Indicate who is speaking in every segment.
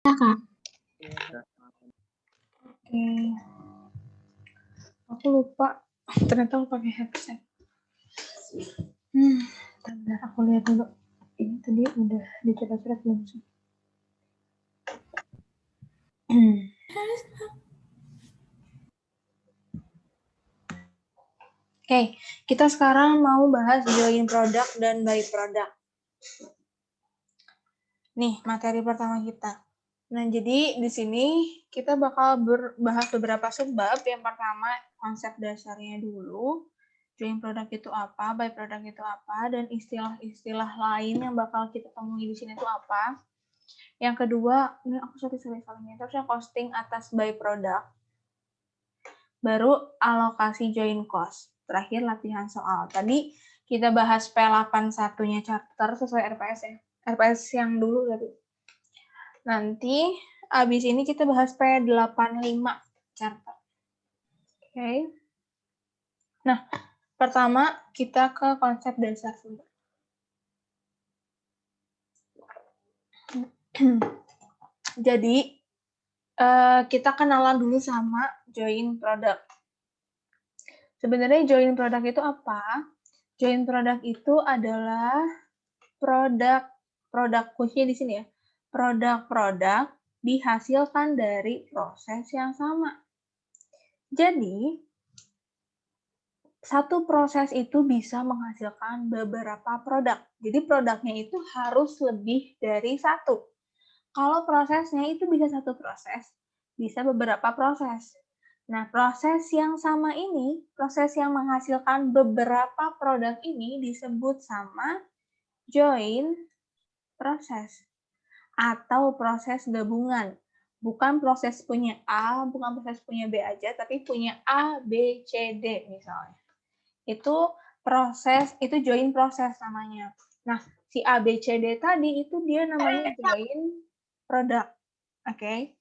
Speaker 1: Ya, Kak.
Speaker 2: Iya.
Speaker 1: Oke. Aku lupa. Ternyata aku pakai headset. Bentar, aku lihat dulu. Ini tadi udah dicoret-coret belum sih? Oke, kita sekarang mau bahas join produk dan buy produk. Nih, materi pertama kita. Nah, jadi di sini kita bakal bahas beberapa subbab. Yang pertama, konsep dasarnya dulu. Join produk itu apa, buy produk itu apa, dan istilah-istilah lain yang bakal kita temui di sini itu apa. Yang kedua, ini aku salahnya. Terusnya costing atas buy produk. Baru alokasi join cost. Terakhir latihan soal. Tadi kita bahas P81-nya chapter sesuai RPS ya. RPS yang dulu tadi. Nanti abis ini kita bahas P85 chapter. Oke. Nah, pertama kita ke konsep dasar dulu. Jadi kita kenalan dulu sama join product. Sebenarnya join product itu apa? Join product itu adalah produk kunci di sini ya. Produk-produk dihasilkan dari proses yang sama. Jadi, satu proses itu bisa menghasilkan beberapa produk. Jadi, produknya itu harus lebih dari satu. Kalau prosesnya itu bisa satu proses, bisa beberapa proses. Nah, proses yang sama ini, proses yang menghasilkan beberapa produk ini disebut sama join proses atau proses gabungan. Bukan proses punya A, bukan proses punya B aja, tapi punya A, B, C, D misalnya. Itu proses, itu join proses namanya. Nah, si A, B, C, D tadi itu dia namanya join produk. Oke.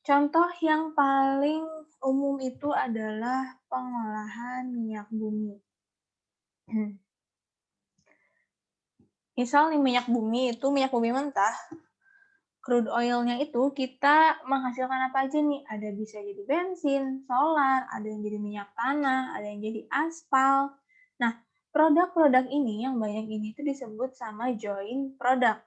Speaker 1: Contoh yang paling umum itu adalah pengolahan minyak bumi. Misal nih minyak bumi mentah, crude oil-nya itu kita menghasilkan apa aja nih? Ada bisa jadi bensin, solar, ada yang jadi minyak tanah, ada yang jadi aspal. Nah, produk-produk ini yang banyak ini itu disebut sama join product.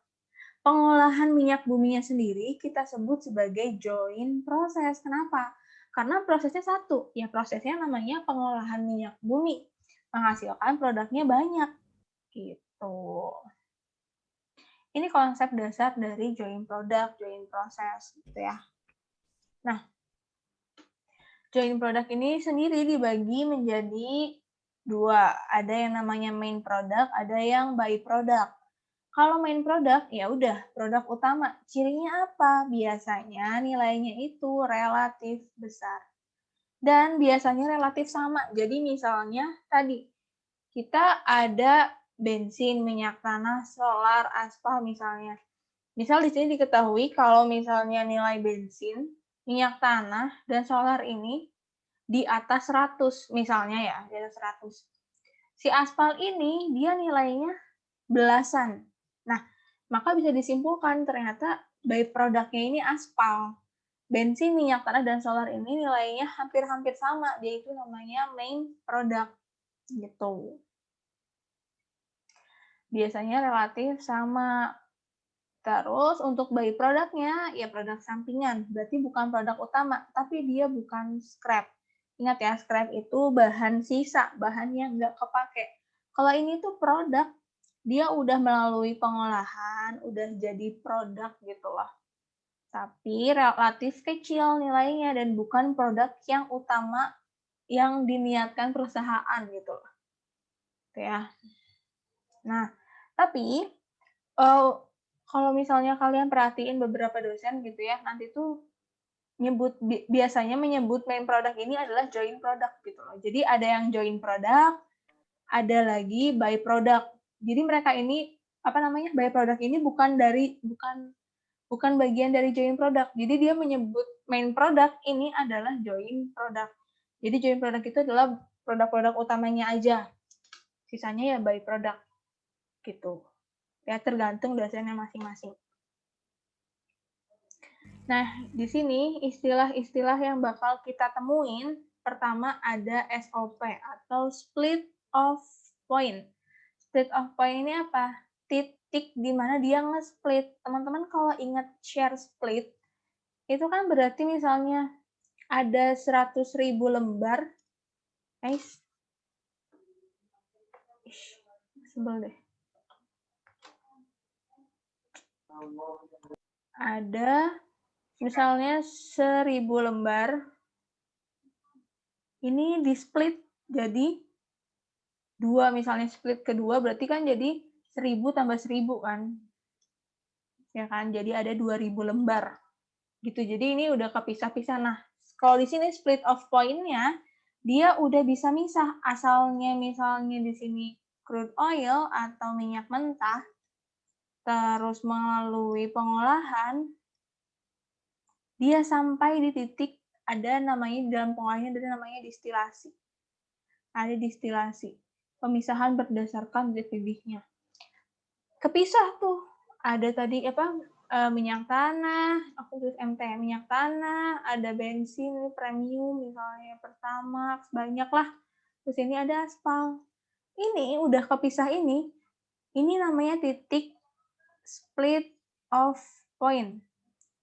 Speaker 1: Pengolahan minyak buminya sendiri kita sebut sebagai join proses. Kenapa? Karena prosesnya satu. Ya prosesnya namanya pengolahan minyak bumi. Menghasilkan produknya banyak. Gitu. Ini konsep dasar dari join product, join proses gitu ya. Nah, join product ini sendiri dibagi menjadi dua. Ada yang namanya main product, ada yang by product. Kalau main product, ya udah produk utama. Cirinya apa? Biasanya nilainya itu relatif besar. Dan biasanya relatif sama. Jadi misalnya tadi, kita ada bensin, minyak tanah, solar, aspal misalnya. Misal di sini diketahui kalau misalnya nilai bensin, minyak tanah, dan solar ini di atas 100 misalnya ya, di atas 100. Si aspal ini dia nilainya belasan. Nah, maka bisa disimpulkan ternyata by produknya ini aspal. Bensin, minyak tanah, dan solar ini nilainya hampir-hampir sama, dia itu namanya main product gitu. Biasanya relatif sama. Terus untuk by produknya, ya produk sampingan. Berarti bukan produk utama, tapi dia bukan scrap. Ingat ya, scrap itu bahan sisa, bahan yang nggak kepake. Kalau ini tuh produk, dia udah melalui pengolahan, udah jadi produk gitu loh. Tapi relatif kecil nilainya dan bukan produk yang utama yang diniatkan perusahaan gitu loh. Oke ya. Nah, tapi kalau misalnya kalian perhatiin beberapa dosen gitu ya, nanti tuh biasanya menyebut main product ini adalah join product gitu loh. Jadi ada yang join product, ada lagi by product. Jadi mereka ini by product ini bukan bagian dari join product. Jadi dia menyebut main product ini adalah join product. Jadi join product itu adalah produk-produk utamanya aja. Sisanya ya by product gitu. Ya tergantung dosennya masing-masing. Nah, di sini istilah-istilah yang bakal kita temuin, pertama ada SOP atau split of point. Split of point ini apa? Titik di mana dia nge-split. Teman-teman kalau ingat share split, itu kan berarti misalnya ada 100.000 lembar. Guys, sebel deh. Ada misalnya 1.000 lembar, ini di split jadi 2, misalnya split kedua berarti kan jadi 1.000 tambah 1.000 kan. Ya kan, jadi ada 2.000 lembar. Gitu, jadi ini udah kepisah-pisah. Nah, kalau di sini split of point-nya, dia udah bisa misah. Asalnya misalnya di sini crude oil atau minyak mentah, terus melalui pengolahan, dia sampai di titik ada namanya dalam pengolahannya ada namanya distilasi. Ada distilasi. Pemisahan berdasarkan zat bibitnya. Kepisah tuh. Ada tadi minyak tanah, aku tulis MT, minyak tanah, ada bensin premium misalnya Pertamax, banyak lah. Terus ini ada aspal. Ini udah kepisah ini namanya titik split of point.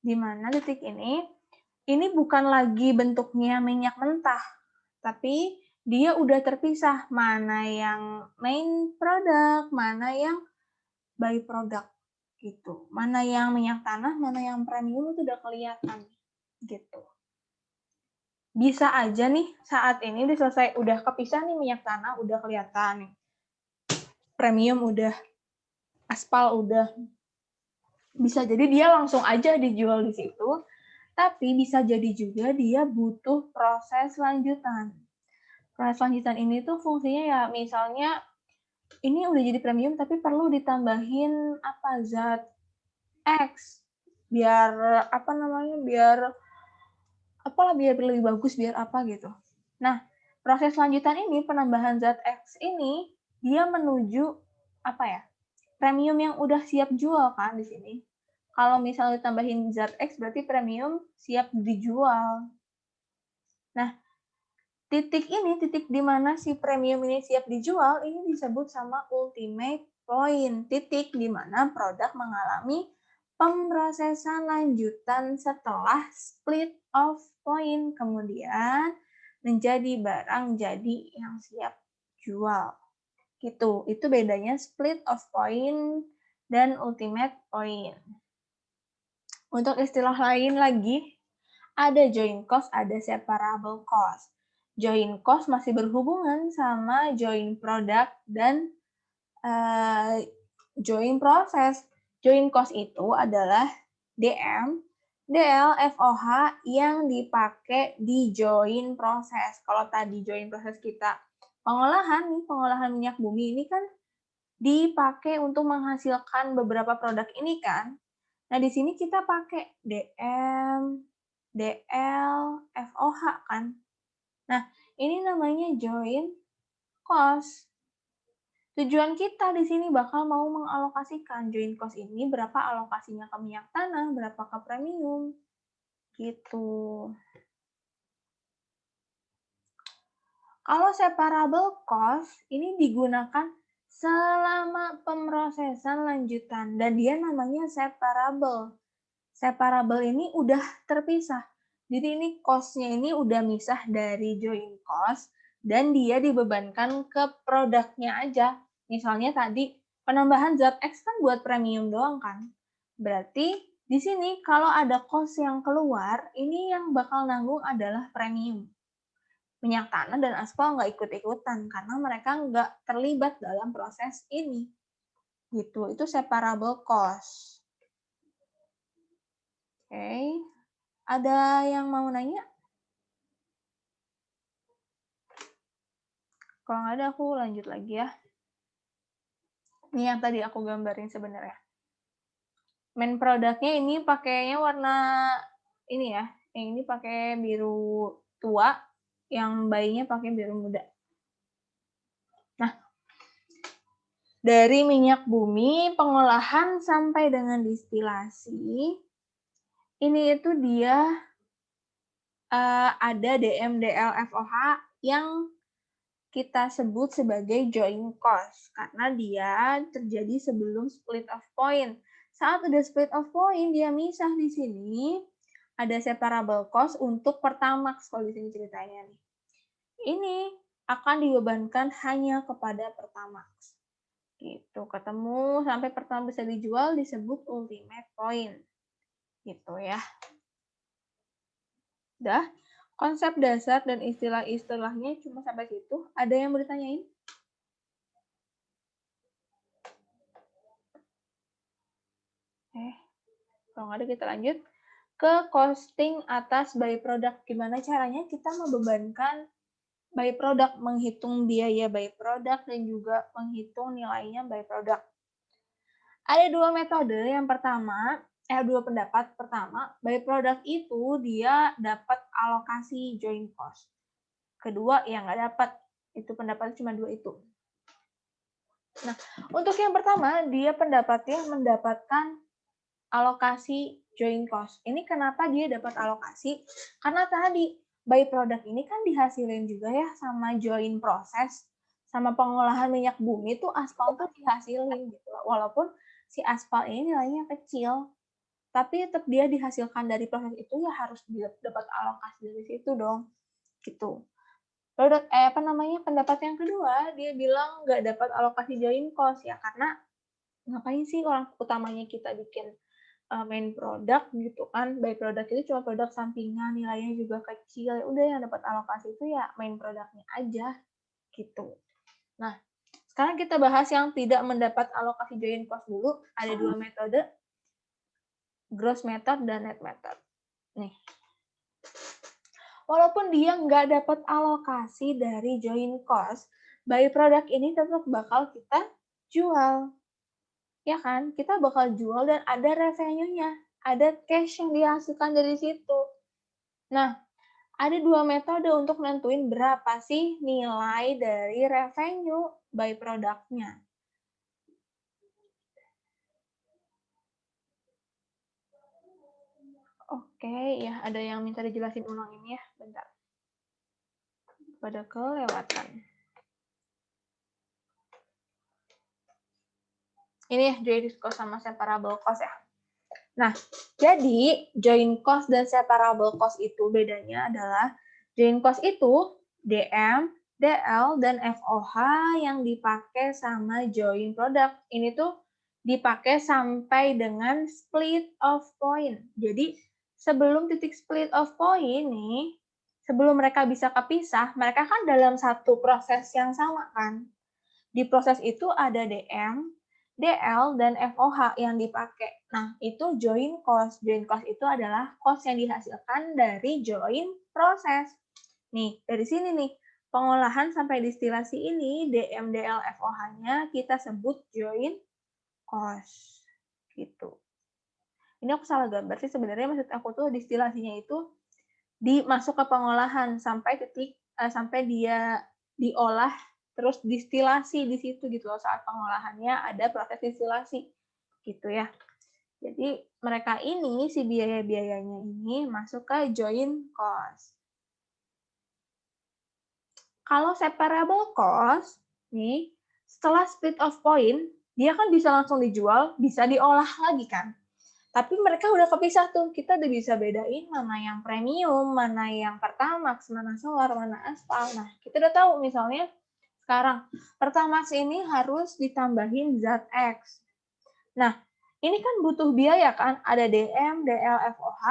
Speaker 1: Di mana titik ini bukan lagi bentuknya minyak mentah, tapi dia udah terpisah mana yang main product, mana yang by product gitu. Mana yang minyak tanah, mana yang premium itu udah kelihatan gitu. Bisa aja nih saat ini udah selesai, udah kepisah nih minyak tanah, udah kelihatan nih. Premium udah, aspal udah. Bisa jadi dia langsung aja dijual di situ, tapi bisa jadi juga dia butuh proses lanjutan. Proses lanjutan ini tuh fungsinya ya misalnya ini udah jadi premium tapi perlu ditambahin zat X biar biar lebih bagus, biar apa gitu. Nah, proses lanjutan ini penambahan zat X ini dia menuju premium yang udah siap jual kan di sini. Kalau misalnya ditambahin zat X berarti premium siap dijual. Nah, titik di mana si premium ini siap dijual ini disebut sama ultimate point. Titik di mana produk mengalami pemrosesan lanjutan setelah split of point, kemudian menjadi barang jadi yang siap jual. Gitu. Itu bedanya split of point dan ultimate point. Untuk istilah lain lagi, ada joint cost, ada separable cost. Joint cost masih berhubungan sama joint product dan joint process. Joint cost itu adalah DM, DL, FOH yang dipakai di joint process. Kalau tadi joint process kita pengolahan minyak bumi ini kan dipakai untuk menghasilkan beberapa produk ini kan. Nah, di sini kita pakai DM, DL, FOH kan. Nah, ini namanya joint cost. Tujuan kita di sini bakal mau mengalokasikan joint cost ini berapa alokasinya ke minyak tanah, berapa ke premium. Gitu. Kalau separable cost ini digunakan selama pemrosesan lanjutan dan dia namanya separable. Separable ini udah terpisah. Jadi ini cost-nya ini udah misah dari joint cost dan dia dibebankan ke produknya aja. Misalnya tadi penambahan zat X kan buat premium doang kan. Berarti di sini kalau ada cost yang keluar, ini yang bakal nanggung adalah premium. Minyak tanah dan aspal nggak ikut-ikutan karena mereka nggak terlibat dalam proses ini. Gitu, itu separable cost. Oke, ada yang mau nanya? Kalau nggak ada, aku lanjut lagi ya. Ini yang tadi aku gambarin sebenarnya. Main produknya ini pakainya warna ini ya. Yang ini pakai biru tua, yang bayinya pakai biru muda. Nah, dari minyak bumi, pengolahan sampai dengan distilasi, ini itu dia ada DM, DL, FOH yang kita sebut sebagai join cost karena dia terjadi sebelum split of point. Saat udah split of point, dia misah di sini ada separable cost untuk Pertamax kalau di sini ceritanya nih. Ini akan dibebankan hanya kepada Pertamax. Gitu, ketemu sampai pertama bisa dijual disebut ultimate point. Gitu ya. Udah, konsep dasar dan istilah-istilahnya cuma sampai situ. Ada yang mau ditanyain? Kalau nggak ada kita lanjut ke costing atas by product. Gimana caranya kita membebankan by product, menghitung biaya by product dan juga menghitung nilainya by product. Ada dua metode. Yang pertama, dua pendapat. Pertama, by product itu dia dapat alokasi join cost. Kedua, yang nggak dapat. Itu pendapatnya cuma dua itu. Nah, untuk yang pertama, dia pendapatnya mendapatkan alokasi join cost. Ini kenapa dia dapat alokasi? Karena tadi by product ini kan dihasilin juga ya sama join proses, sama pengolahan minyak bumi tuh aspal tuh dihasilin gitu. Walaupun si aspal ini nilainya kecil, tapi tetap dia dihasilkan dari proses itu ya harus dapat alokasi dari situ dong. Gitu. Produk pendapat yang kedua, dia bilang nggak dapat alokasi join cost ya karena ngapain sih orang utamanya kita bikin main produk gitu kan. By product itu cuma produk sampingan, nilainya juga kecil. Udah yang dapat alokasi itu ya main produknya aja gitu. Nah, sekarang kita bahas yang tidak mendapat alokasi join cost dulu. Ada dua metode, gross method dan net method. Nih. Walaupun dia nggak dapat alokasi dari join cost, by product ini tetap bakal kita jual. Ya kan? Kita bakal jual dan ada revenue-nya. Ada cash yang dihasilkan dari situ. Nah, ada dua metode untuk nentuin berapa sih nilai dari revenue by product-nya. Oke, ya ada yang minta dijelasin ulang ini ya, bentar. Pada kelewatan. Ini ya, join cost sama separable cost ya. Nah, jadi join cost dan separable cost itu bedanya adalah join cost itu DM, DL, dan FOH yang dipakai sama join product. Ini tuh dipakai sampai dengan split of point. Jadi sebelum titik split of point nih, sebelum mereka bisa kepisah, mereka kan dalam satu proses yang sama kan. Di proses itu ada DM, DL, dan FOH yang dipakai. Nah, itu join cost. Join cost itu adalah cost yang dihasilkan dari join proses. Nih, dari sini nih, pengolahan sampai distilasi ini, DM, DL, FOH-nya kita sebut join cost. Gitu. Ini aku salah gambar sih, sebenarnya maksud aku tuh distilasinya itu dimasuk ke pengolahan sampai sampai dia diolah terus distilasi di situ gitu loh. Saat pengolahannya ada proses distilasi gitu ya. Jadi mereka ini si biaya-biayanya ini masuk ke join cost. Kalau separable cost nih, setelah split of point dia kan bisa langsung dijual, bisa diolah lagi kan. Tapi mereka udah kepisah tuh, kita udah bisa bedain mana yang premium, mana yang Pertamax, mana solar, mana aspal. Nah, kita udah tahu misalnya sekarang Pertamax ini harus ditambahin zat X. Nah, ini kan butuh biaya kan, ada DM, DL, FOH,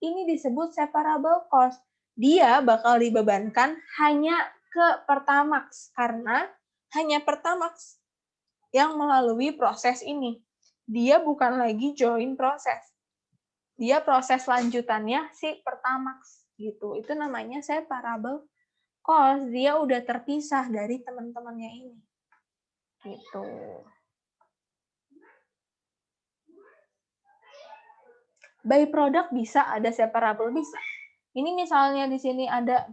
Speaker 1: ini disebut separable cost. Dia bakal dibebankan hanya ke Pertamax, karena hanya Pertamax yang melalui proses ini. Dia bukan lagi join proses. Dia proses lanjutannya si Pertamax gitu. Itu namanya separable cost. Dia udah terpisah dari teman-temannya ini. Gitu. By product bisa, ada separable bisa. Ini misalnya di sini ada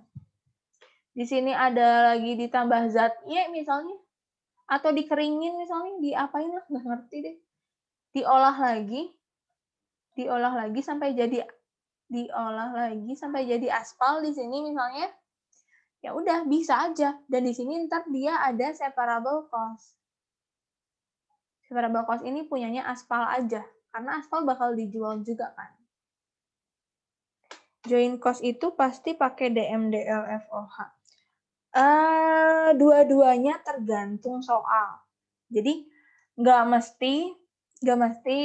Speaker 1: lagi ditambah zat Y misalnya, atau dikeringin misalnya, diapain lah, nggak ngerti deh. Diolah lagi sampai jadi diolah lagi sampai jadi aspal di sini misalnya, ya udah bisa aja. Dan di sini ntar dia ada separable cost. Separable cost ini punyanya aspal aja, karena aspal bakal dijual juga kan. Join cost itu pasti pakai DMDLFOH. Dua-duanya tergantung soal. Jadi nggak mesti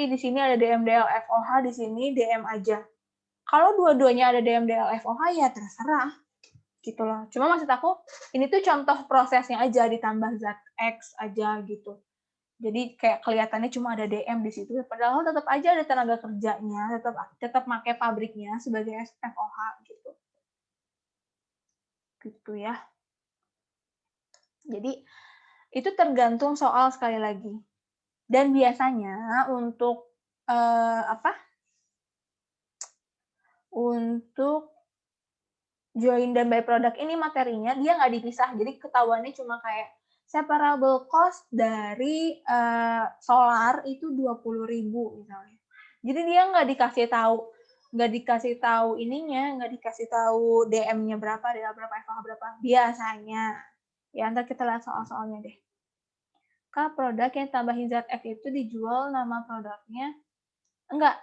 Speaker 1: di sini ada DMDLFOH, di sini DM aja. Kalau dua-duanya ada DMDLFOH ya terserah. Gitu loh. Cuma maksud aku, ini tuh contoh prosesnya aja, ditambah zat X aja gitu. Jadi kayak kelihatannya cuma ada DM di situ, padahal tetap aja ada tenaga kerjanya, tetap pakai pabriknya sebagai FOH gitu. Gitu ya. Jadi itu tergantung soal sekali lagi. Dan biasanya untuk untuk join dan byproduct ini materinya dia nggak dipisah, jadi ketahuannya cuma kayak separable cost dari solar itu 20.000 misalnya. Jadi dia nggak dikasih tahu ininya, nggak dikasih tahu DM-nya berapa, FH berapa. Biasanya. Ya, ntar kita lihat soal-soalnya deh. Produk yang tambahin zat F itu dijual nama produknya. Enggak,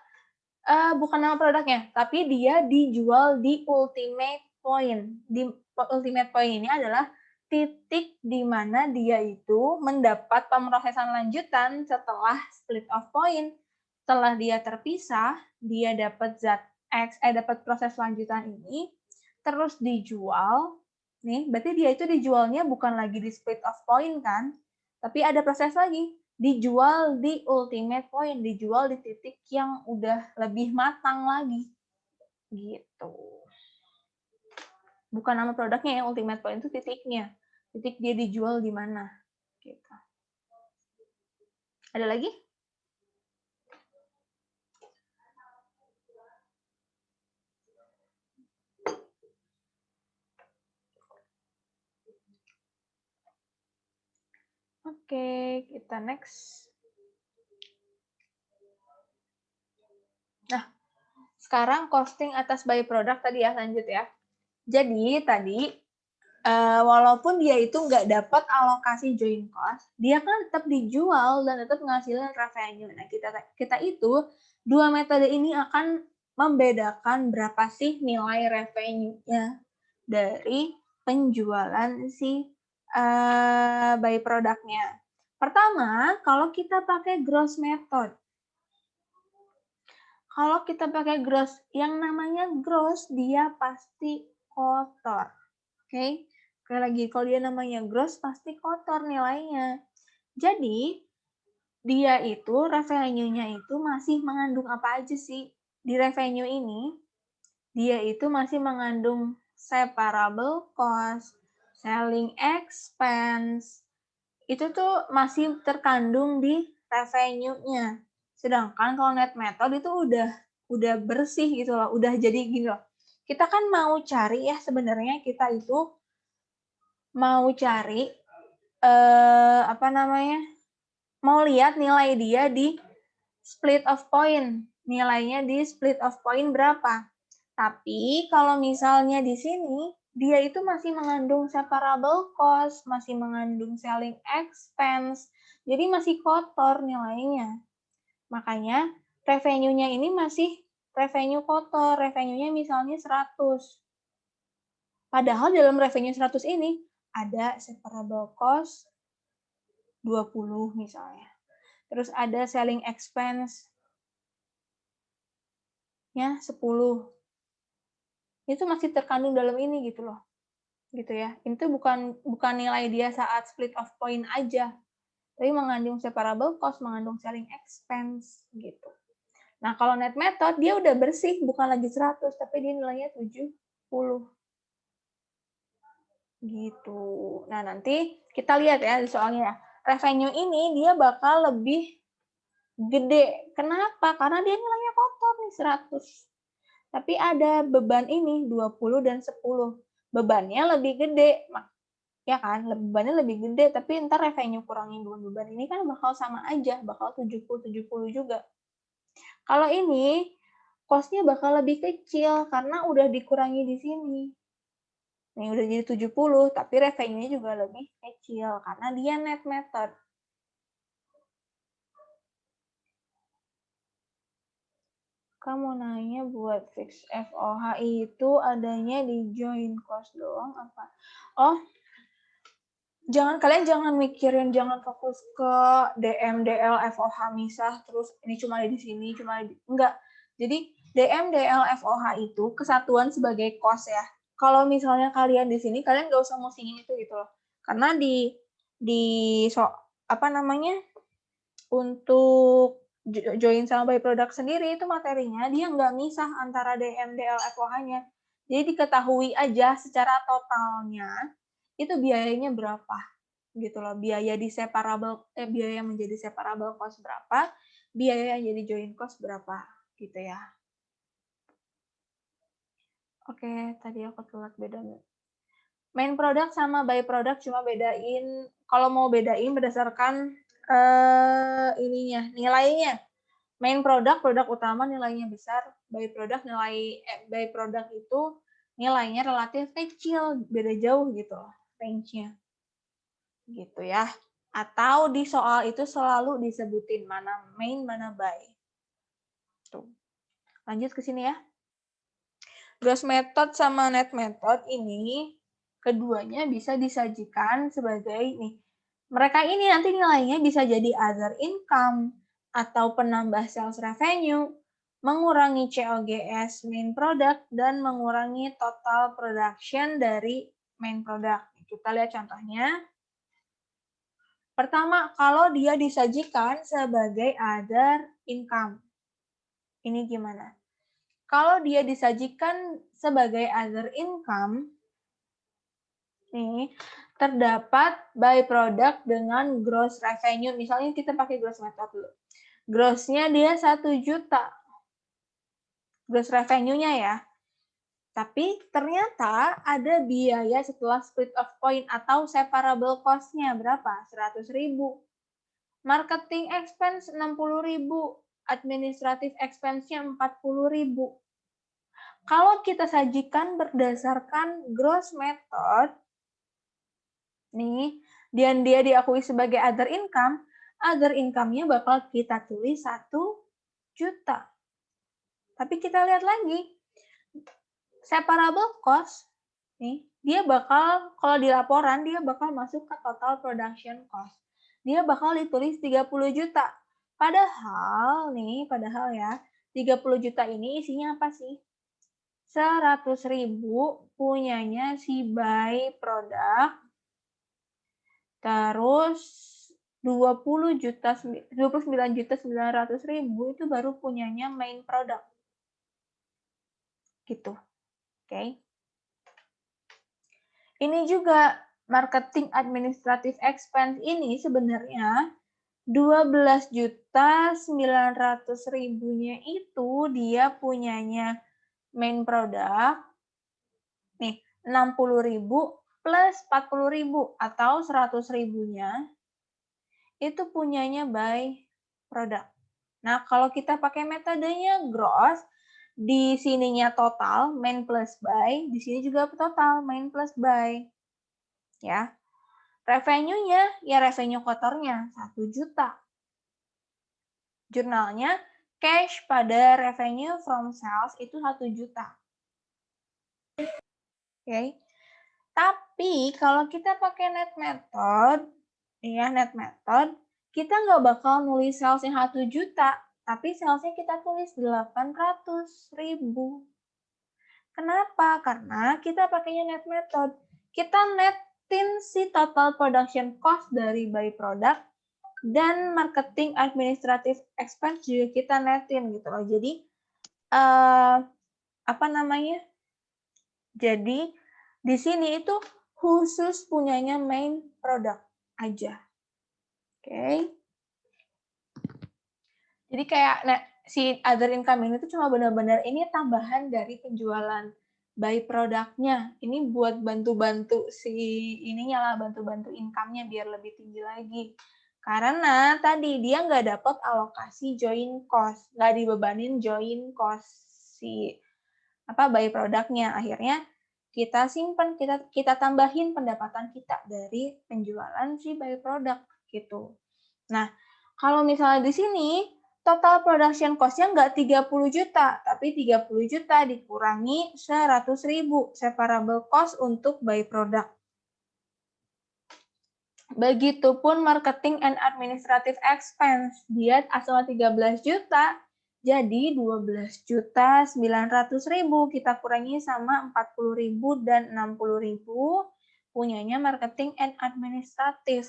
Speaker 1: bukan nama produknya, tapi dia dijual di ultimate point. Di ultimate point ini adalah titik di mana dia itu mendapat pemrosesan lanjutan setelah split off point. Setelah dia terpisah, dia dapat zat X, dapat proses lanjutan ini, terus dijual. Nih, berarti dia itu dijualnya bukan lagi di split off point kan, tapi ada proses lagi. Dijual di ultimate point, dijual di titik yang udah lebih matang lagi. Gitu. Bukan nama produknya ya, ultimate point itu titiknya. Titik dia dijual di mana. Gitu. Ada lagi? Oke, kita next. Nah, sekarang costing atas byproduct tadi ya, lanjut ya. Jadi tadi walaupun dia itu nggak dapat alokasi join cost, dia kan tetap dijual dan tetap menghasilkan revenue. Nah, kita itu dua metode ini akan membedakan berapa sih nilai revenue-nya dari penjualan si byproduct-nya. Pertama, kalau kita pakai gross method. Kalau kita pakai gross, yang namanya gross dia pasti kotor. Oke? Sekali lagi, kalau dia namanya gross pasti kotor nilainya. Jadi, dia itu revenue-nya itu masih mengandung apa aja sih? Di revenue ini, dia itu masih mengandung separable cost, selling expense. Itu tuh masih terkandung di revenue-nya. Sedangkan kalau net method itu udah bersih gitu loh, udah jadi gini loh. Kita kan mau cari ya sebenarnya kita itu mau cari mau lihat nilai dia di split of point, nilainya di split of point berapa. Tapi kalau misalnya di sini dia itu masih mengandung separable cost, masih mengandung selling expense, jadi masih kotor nilainya. Makanya revenue-nya ini masih revenue kotor, revenue-nya misalnya 100. Padahal dalam revenue 100 ini ada separable cost 20 misalnya. Terus ada selling expense nya 10. Itu masih terkandung dalam ini gitu loh. Gitu ya. Itu bukan nilai dia saat split of point aja. Tapi mengandung separable cost, mengandung selling expense gitu. Nah, kalau net method dia udah bersih, bukan lagi 100, tapi dia nilainya 70. Gitu. Nah, nanti kita lihat ya di soalnya. Revenue ini dia bakal lebih gede. Kenapa? Karena dia nilainya kotor nih 100. Tapi ada beban ini 20 dan 10. Bebannya lebih gede. Ya kan? Bebannya lebih gede, tapi ntar revenue kurangin dua beban ini kan bakal sama aja, bakal 70-70 juga. Kalau ini cost-nya bakal lebih kecil karena udah dikurangi di sini. Nih udah jadi 70, tapi revenue-nya juga lebih kecil karena dia net method. Kamu nanya buat fix FOH itu adanya di join cost doang apa? Oh, kalian jangan mikirin, jangan fokus ke DM, DL, FOH misah, terus ini cuma ada di sini, enggak. Jadi DM, DL, FOH itu kesatuan sebagai cost ya. Kalau misalnya kalian di sini, kalian nggak usah musingin itu gitu loh. Karena untuk join sama byproduct sendiri itu materinya dia nggak misah antara DM, DL, FOH-nya. Jadi diketahui aja secara totalnya itu biayanya berapa gitu loh. Biaya menjadi separable cost berapa, biaya yang jadi join cost berapa gitu ya. Oke, tadi aku telat beda. Main product sama by product cuma bedain, kalau mau bedain berdasarkan nilainya. Main product utama nilainya besar, by product itu nilainya relatif kecil, beda jauh gitu range-nya. Gitu ya. Atau di soal itu selalu disebutin mana main, mana by. Tuh. Lanjut ke sini ya. Gross method sama net method ini keduanya bisa disajikan sebagai nih. Mereka ini nanti nilainya bisa jadi other income atau penambah sales revenue, mengurangi COGS main product, dan mengurangi total production dari main product. Kita lihat contohnya. Pertama, kalau dia disajikan sebagai other income. Ini gimana? Kalau dia disajikan sebagai other income, nih, terdapat by product dengan gross revenue. Misalnya kita pakai gross method dulu. Gross-nya dia 1 juta. Gross revenue-nya ya. Tapi ternyata ada biaya setelah split of point atau separable cost-nya berapa? 100.000. Marketing expense 60.000. Administrative expense-nya 40.000. Kalau kita sajikan berdasarkan gross method, nih, dan dia diakui sebagai other income-nya bakal kita tulis 1 juta. Tapi kita lihat lagi, separable cost, nih, dia bakal, kalau di laporan, dia bakal masuk ke total production cost. Dia bakal ditulis 30 juta. Padahal ya, 30 juta ini isinya apa sih? 100.000 punyanya si by product, terus 29.900.000 itu baru punyanya main product. Gitu. Oke. Ini juga marketing administrative expense ini sebenarnya 12.900.000-nya itu dia punyanya main product. Nih, 60.000 plus 40.000 atau 100.000-nya itu punyanya by product. Nah, kalau kita pakai metodenya gross, di sininya total, main plus by, di sini juga total, main plus by. Ya. Revenue-nya, ya revenue kotornya, 1 juta. Jurnalnya, cash pada revenue from sales itu 1 juta. Oke. Tapi, kalau kita pakai net method, kita nggak bakal nulis salesnya 1 juta, tapi salesnya kita tulis 800.000. Kenapa? Karena kita pakainya net method. Kita netin si total production cost dari by product dan marketing administrative expense juga kita netin gitu loh. Jadi Jadi di sini itu khusus punyanya main product aja. Oke. Jadi kayak si other income ini tuh cuma benar-benar ini tambahan dari penjualan by product-nya. Ini buat bantu-bantu si ininya lah, bantu-bantu income-nya biar lebih tinggi lagi. Karena tadi dia nggak dapat alokasi join cost, nggak dibebanin join cost si by produknya. Akhirnya kita simpan, kita tambahin pendapatan kita dari penjualan si by produk gitu. Nah, kalau misalnya di sini total production cost-nya nggak 30 juta, tapi 30 juta dikurangi 100.000 separable cost untuk by product. Begitupun marketing and administrative expense, dia asalnya 13 juta, jadi 12.900.000 kita kurangi sama 40.000 dan 60.000 punyanya marketing and administrative.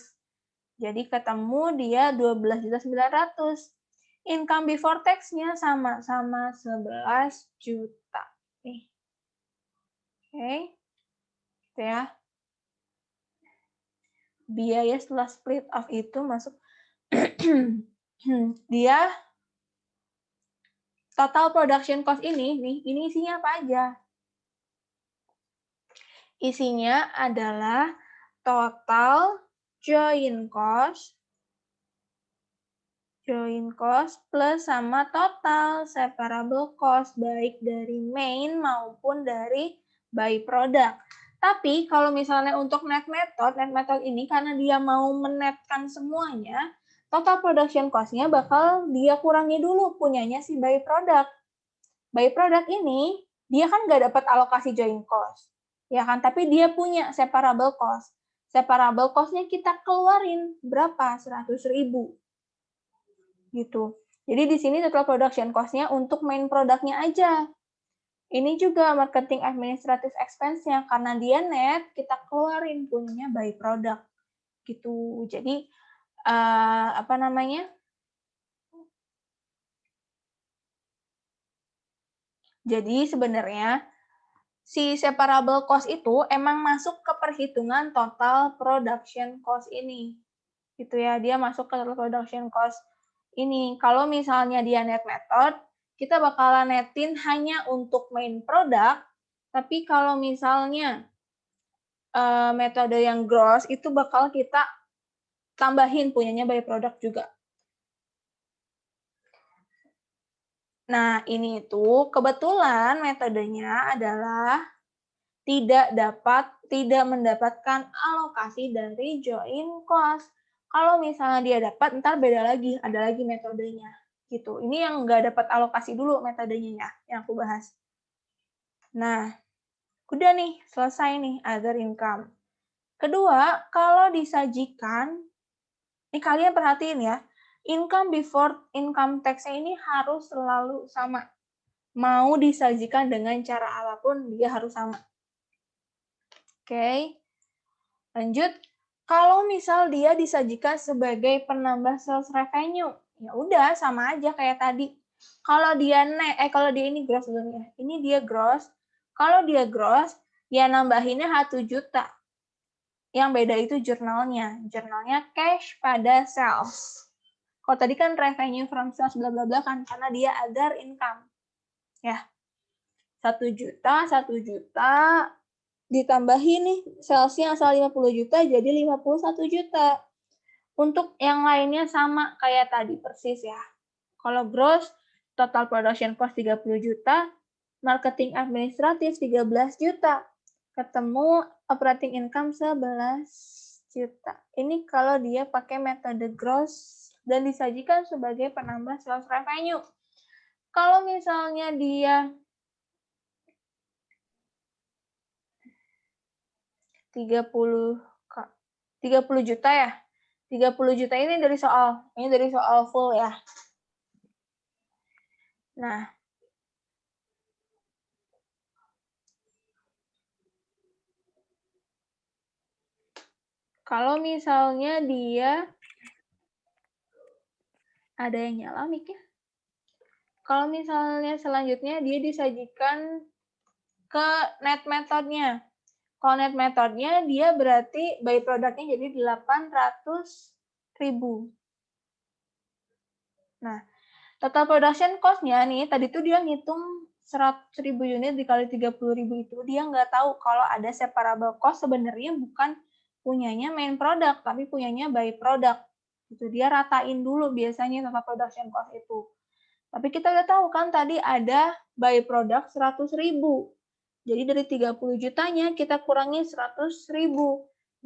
Speaker 1: Jadi ketemu dia 12.900.000. Income before tax-nya sama-sama 11 juta. Oke. Gitu ya. Biaya setelah split off itu masuk dia total production cost ini isinya apa aja? Isinya adalah total join cost plus sama total separable cost, baik dari main maupun dari by product. Tapi kalau misalnya untuk net method ini karena dia mau menetkan semuanya, total production cost-nya bakal dia kurangi dulu punyanya si by product. By product ini, dia kan nggak dapat alokasi join cost, ya kan? Tapi dia punya separable cost. Separable cost-nya kita keluarin berapa? 100.000. Gitu. Jadi di sini total production cost-nya untuk main produknya aja. Ini juga marketing administrative expense-nya, karena dia net, kita keluarin punyanya by product. Gitu. Jadi, Jadi sebenarnya si separable cost itu emang masuk ke perhitungan total production cost ini. Gitu ya, dia masuk ke total production cost ini. Kalau misalnya dia net method, kita bakalan netin hanya untuk main product, tapi kalau misalnya metode yang gross itu bakal kita tambahin punyanya by product juga. Nah, ini itu kebetulan metodenya adalah tidak mendapatkan alokasi dari join cost. Kalau misalnya dia dapat, ntar beda lagi, ada lagi metodenya. Gitu. Ini yang nggak dapat alokasi dulu metodenya ya, yang aku bahas. Nah, udah nih, selesai nih other income. Kedua, kalau disajikan, ini kalian perhatiin ya, income before income tax-nya ini harus selalu sama. Mau disajikan dengan cara apapun, dia harus sama. Oke, lanjut. Kalau misal dia disajikan sebagai penambah sales revenue, ya udah sama aja kayak tadi. Kalau dia kalau dia ini gross dulu ya. Ini dia gross. Kalau dia gross, ya nambahinnya 1 juta. Yang beda itu jurnalnya. Jurnalnya cash pada sales. Kalau tadi kan revenue from sales bla bla bla kan karena dia other income. Ya. 1 juta ditambahin nih salesnya asal 50 juta jadi 51 juta. Untuk yang lainnya sama kayak tadi persis ya. Kalau gross, total production cost 30 juta, marketing administratif 13 juta. Ketemu operating income 11 juta. Ini kalau dia pakai metode gross dan disajikan sebagai penambah sales revenue. Kalau misalnya dia 30 juta ya. 30 juta ini dari soal full ya. Nah, kalau misalnya dia ada yang nyala mic-nya. Kalau misalnya selanjutnya dia disajikan ke net methodnya. Kalau net methodnya dia berarti by produknya jadi 800.000. Nah, total production cost-nya nih, tadi tuh dia ngitung 100.000 unit dikali 30.000 itu, dia nggak tahu kalau ada separable cost sebenarnya bukan punyanya main product, tapi punyanya by product. Itu dia ratain dulu biasanya total production cost itu. Tapi kita udah tahu kan tadi ada by product 100.000. Jadi dari 30 jutanya kita kurangi 100.000.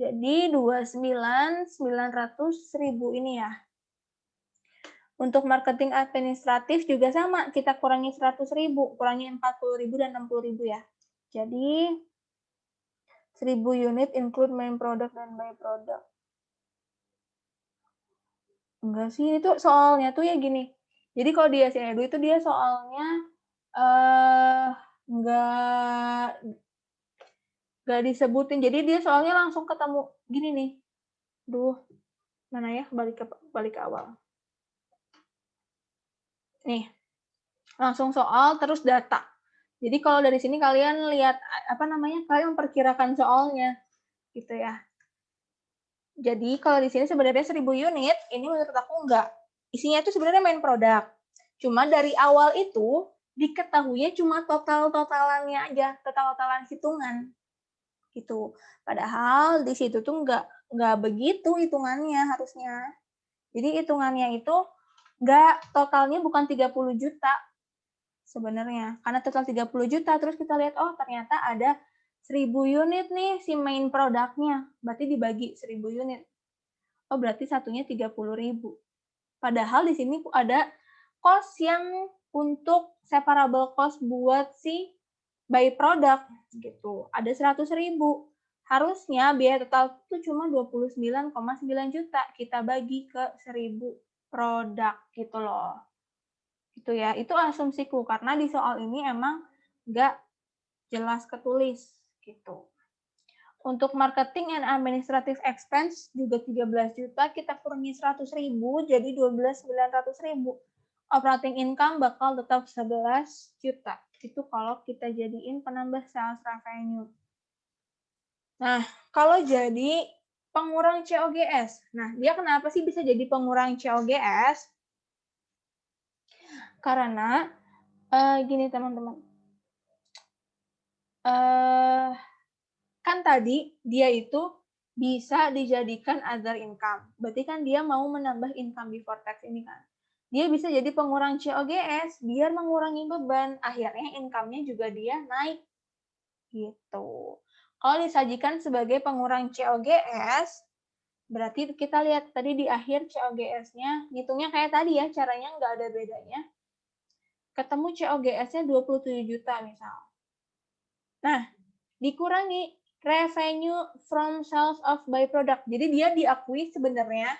Speaker 1: Jadi 29.900.000 ini ya. Untuk marketing administratif juga sama, kita kurangi 100.000, kurangi 40.000 dan 60.000 ya. Jadi 1.000 unit include main product dan by product. Enggak sih, itu soalnya tuh ya gini. Jadi kalau di SIEDU itu dia soalnya nggak disebutin. Jadi dia soalnya langsung ketemu gini nih. Duh, mana ya? Balik ke awal. Nih, langsung soal terus data. Jadi kalau dari sini kalian lihat kalian memperkirakan soalnya gitu ya. Jadi kalau di sini sebenarnya 1.000 unit, ini menurut aku enggak. Isinya itu sebenarnya main produk. Cuma dari awal itu diketahuinya cuma total-totalannya aja, total-totalan hitungan. Gitu. Padahal di situ tuh enggak begitu hitungannya harusnya. Jadi hitungannya itu totalnya bukan 30 juta sebenarnya. Karena total 30 juta, terus kita lihat, oh ternyata ada 1.000 unit nih si main produknya. Berarti dibagi 1.000 unit. Oh berarti satunya 30.000. Padahal di sini ada cost yang untuk separable cost buat si by product gitu. Ada 100.000. Harusnya biaya total itu cuma 29,9 juta. Kita bagi ke 1.000 produk gitu loh. Gitu ya. Itu asumsiku karena di soal ini emang nggak jelas ketulis gitu. Untuk marketing and administrative expense juga 13 juta, kita kurangi 100.000 jadi 12.900.000. Operating income bakal tetap 11 juta. Itu kalau kita jadiin penambah sales revenue. Nah, kalau jadi pengurang COGS. Nah, dia kenapa sih bisa jadi pengurang COGS? Karena gini teman-teman. Kan tadi dia itu bisa dijadikan other income. Berarti kan dia mau menambah income before tax ini kan. Dia bisa jadi pengurang COGS biar mengurangi beban. Akhirnya income-nya juga dia naik. Gitu. Kalau disajikan sebagai pengurang COGS, berarti kita lihat tadi di akhir COGS-nya, ngitungnya kayak tadi ya, caranya nggak ada bedanya. Ketemu COGS-nya 27 juta misal. Nah, dikurangi revenue from sales of byproduct. Jadi dia diakui sebenarnya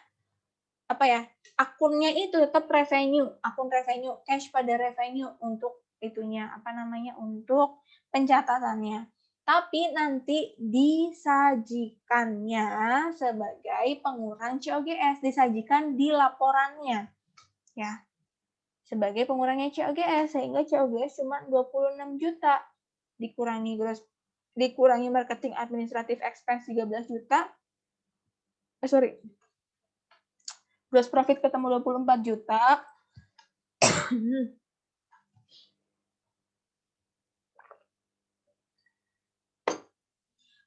Speaker 1: akunnya itu tetap revenue, akun revenue, cash pada revenue untuk itunya untuk pencatatannya. Tapi nanti disajikannya sebagai pengurang COGS, disajikan di laporannya. Ya. Sebagai pengurangnya COGS sehingga COGS cuma 26 juta dikurangi marketing administrative expense 13 juta. Gross profit ketemu 24 juta.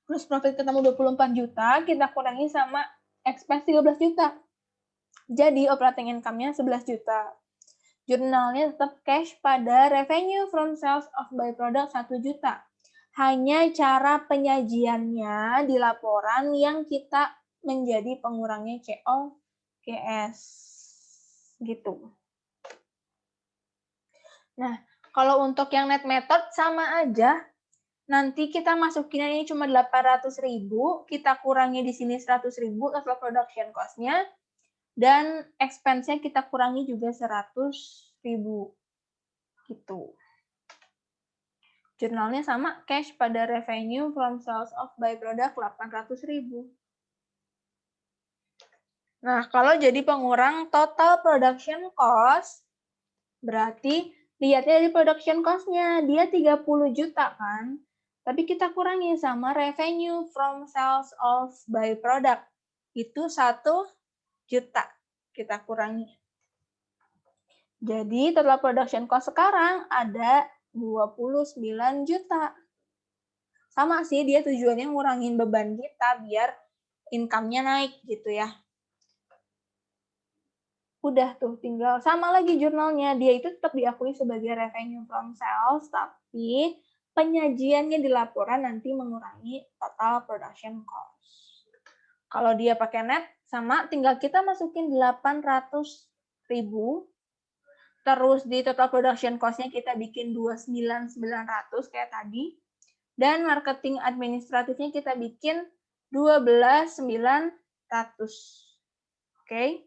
Speaker 1: Gross profit ketemu 24 juta, kita kurangi sama expense 13 juta. Jadi operating income-nya 11 juta. Jurnalnya tetap cash pada revenue from sales of byproduct 1 juta. Hanya cara penyajiannya di laporan yang kita menjadi pengurangnya COGS. Gitu. Nah, kalau untuk yang net method sama aja. Nanti kita masukin ini cuma 800.000, kita kurangi di sini 100.000 total production cost-nya, dan expense-nya kita kurangi juga 100.000. Gitu. Jurnalnya sama, cash pada revenue from sales of byproduct 800.000. Nah, kalau jadi pengurang total production cost, berarti lihatnya dari production cost-nya, dia 30 juta kan? Tapi kita kurangi sama revenue from sales of byproduct. Itu 1 juta kita kurangi. Jadi total production cost sekarang ada 29 juta. Sama sih, dia tujuannya ngurangin beban kita biar income-nya naik gitu ya. Udah tuh, tinggal sama lagi jurnalnya. Dia itu tetap diakui sebagai revenue from sales, tapi penyajiannya di laporan nanti mengurangi total production cost. Kalau dia pakai net, sama tinggal kita masukin 800.000, terus di total production cost-nya kita bikin 29.900 kayak tadi, dan marketing administratifnya kita bikin 12.900. Oke.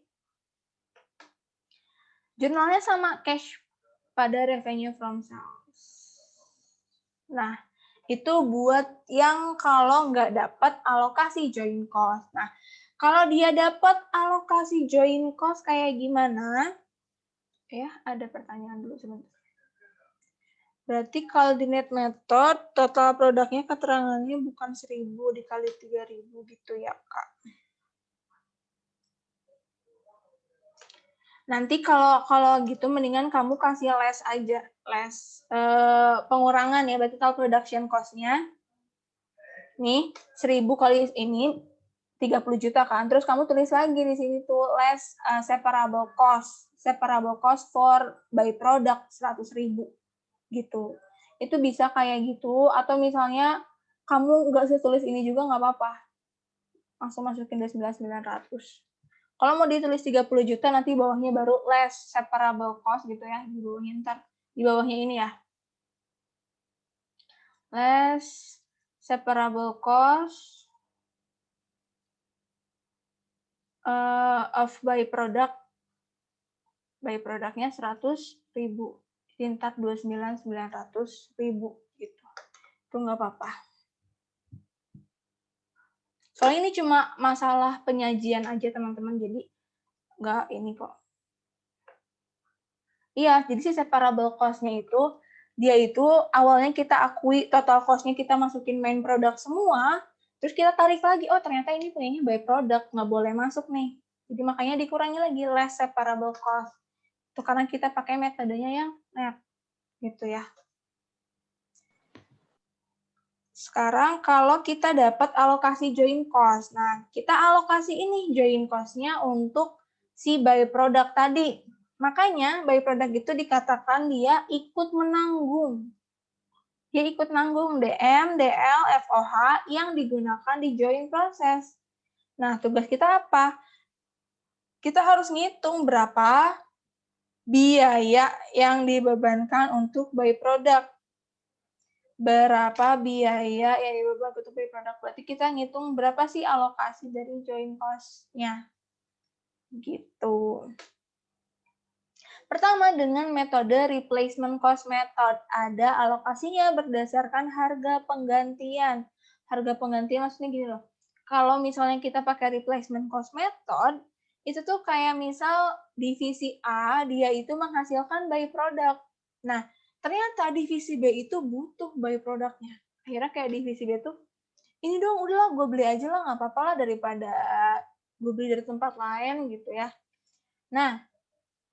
Speaker 1: Jurnalnya sama, cash pada revenue from sales. Nah, itu buat yang kalau nggak dapat alokasi joint cost. Nah, kalau dia dapat alokasi joint cost kayak gimana? Ya, ada pertanyaan dulu sebentar. Berarti kalau di net method, total produknya keterangannya bukan 1.000 dikali 3.000 gitu ya, Kak. Nanti kalau gitu mendingan kamu kasih les aja, les pengurangan ya, berarti total production cost-nya. Nih, 1.000 kali ini 30 juta kan. Terus kamu tulis lagi di sini tuh les separable cost for by product 100.000 gitu. Itu bisa kayak gitu, atau misalnya kamu nggak usah tulis ini juga nggak apa-apa. Langsung masukin 19.900. Kalau mau ditulis 30 juta, nanti bawahnya baru less separable cost gitu ya. Di bawahnya ntar, di bawahnya ini ya. Less separable cost of by product. By productnya 100.000. Ntar 29.900.000 gitu. Itu nggak apa-apa. Soalnya ini cuma masalah penyajian aja teman-teman, jadi nggak ini kok. Iya, jadi si separable cost-nya itu, dia itu awalnya kita akui total cost-nya kita masukin main product semua, terus kita tarik lagi, oh ternyata ini punyanya by product, nggak boleh masuk nih. Jadi makanya dikurangi lagi less separable cost. Itu karena kita pakai metodenya yang net, gitu ya. Sekarang kalau kita dapat alokasi joint cost, nah kita alokasi ini joint cost-nya untuk si by product tadi. Makanya by product itu dikatakan dia ikut menanggung. Dia ikut nanggung DM, DL, FOH yang digunakan di joint process. Nah, tugas kita apa? Kita harus ngitung berapa biaya yang dibebankan untuk by product. Berapa biaya yang dibebankan untuk by product. Berarti kita ngitung berapa sih alokasi dari joint cost-nya. Gitu. Pertama, dengan metode replacement cost method. Ada alokasinya berdasarkan harga penggantian. Harga penggantian maksudnya gini loh. Kalau misalnya kita pakai replacement cost method, itu tuh kayak misal divisi A, dia itu menghasilkan by product. Nah, ternyata divisi B itu butuh by productnya. Akhirnya kayak divisi B tuh, ini dong udahlah gue beli aja lah, nggak apa-apa lah daripada gue beli dari tempat lain gitu ya. Nah,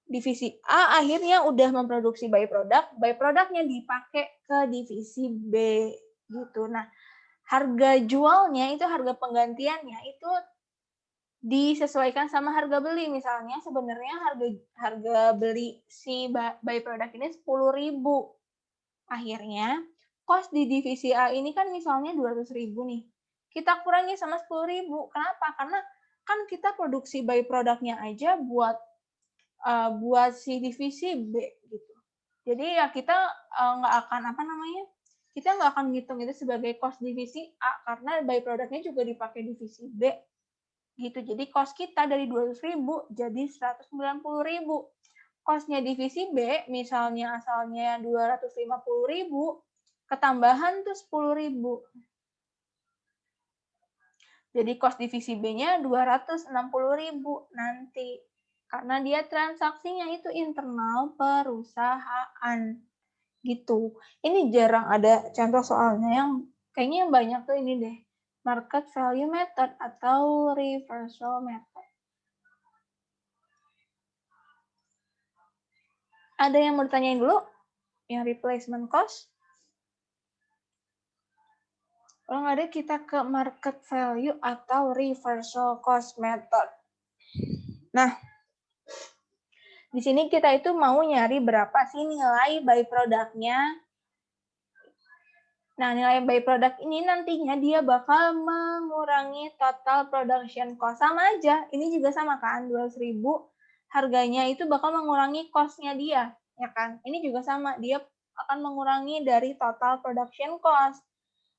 Speaker 1: divisi A akhirnya udah memproduksi by productnya dipakai ke divisi B gitu. Nah, harga jualnya itu harga penggantiannya itu disesuaikan sama harga beli. Misalnya sebenarnya harga beli si by product ini 10.000. Akhirnya cost di divisi A ini kan misalnya 200.000 nih. Kita kurangi sama 10.000. Kenapa? Karena kan kita produksi by productnya aja buat si divisi B gitu. Jadi ya kita nggak akan kita nggak akan ngitung itu sebagai cost divisi A karena by productnya juga dipakai divisi B gitu. Jadi cost kita dari 200.000 jadi 190.000. Costnya divisi B misalnya asalnya 250.000, ketambahan tuh 10.000. Jadi cost divisi B-nya 260.000 nanti. Karena dia transaksinya itu internal perusahaan. Gitu. Ini jarang ada contoh soalnya yang kayaknya yang banyak tuh ini deh. Market value method atau reversal method. Ada yang mau ditanyain dulu? Yang replacement cost? Kalau nggak ada, kita ke market value atau reversal cost method. Nah, Di sini kita itu mau nyari berapa sih nilai by product-nya. Nah, nilai by product ini nantinya dia bakal mengurangi total production cost. Sama aja, ini juga sama kan, 200.000 harganya itu bakal mengurangi cost-nya dia, ya kan? Ini juga sama, dia akan mengurangi dari total production cost.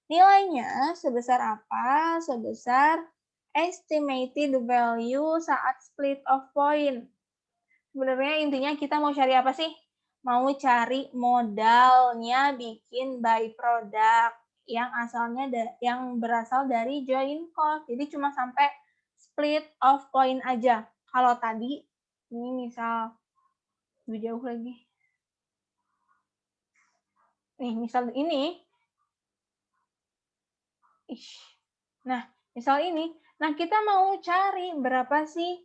Speaker 1: Nilainya sebesar apa? Sebesar estimated value saat split of point. Sebenarnya intinya kita mau cari apa sih? Mau cari modalnya bikin by product yang asalnya yang berasal dari join cost. Jadi cuma sampai split of point aja. Kalau tadi ini misal lebih jauh lagi. Nih, misal ini. Nah, misal ini. Nah, kita mau cari berapa sih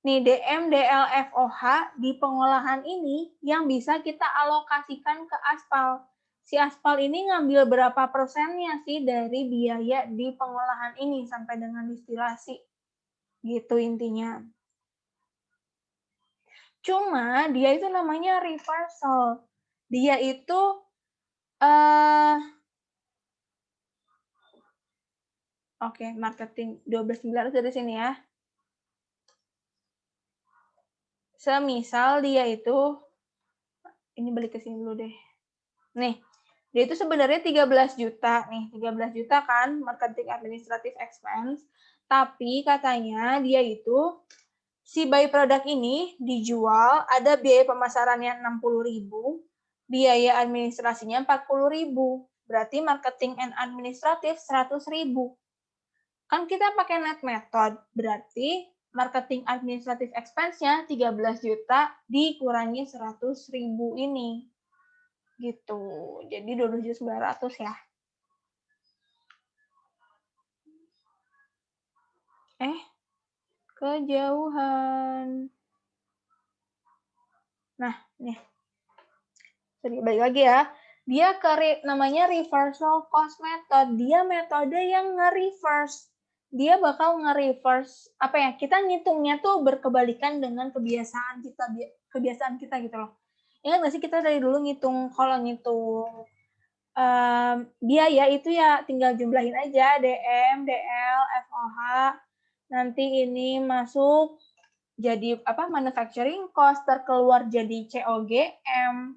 Speaker 1: nih DM, DL, FOH di pengolahan ini yang bisa kita alokasikan ke aspal. Si aspal ini ngambil berapa persennya sih dari biaya di pengolahan ini sampai dengan distilasi. Gitu intinya. Cuma dia itu namanya reversal. Dia itu oke, marketing 12.900 dari sini ya. Semisal dia itu, ini balik ke sini dulu deh. Nih, dia itu sebenarnya 13 juta nih, 13 juta kan marketing administrative expense, tapi katanya dia itu si by product ini dijual ada biaya pemasarannya 60.000, biaya administrasinya 40.000. Berarti marketing and administrative 100.000. Kan kita pakai net method, berarti marketing administrative expense-nya 13 juta dikurangi 100.000 ini. Gitu. Jadi 12.900 ya. Kejauhan. Nah, nih. Balik lagi ya. Dia namanya reversal cost method. Dia metode yang nge-reverse. Dia bakal nge-reverse apa ya? Kita ngitungnya tuh berkebalikan dengan kebiasaan kita gitu loh. Ingat nggak sih kita dari dulu ngitung kalau ngitung biaya itu ya tinggal jumlahin aja DM, DL, FOH. Nanti ini masuk jadi apa manufacturing cost, terkeluar jadi COGM,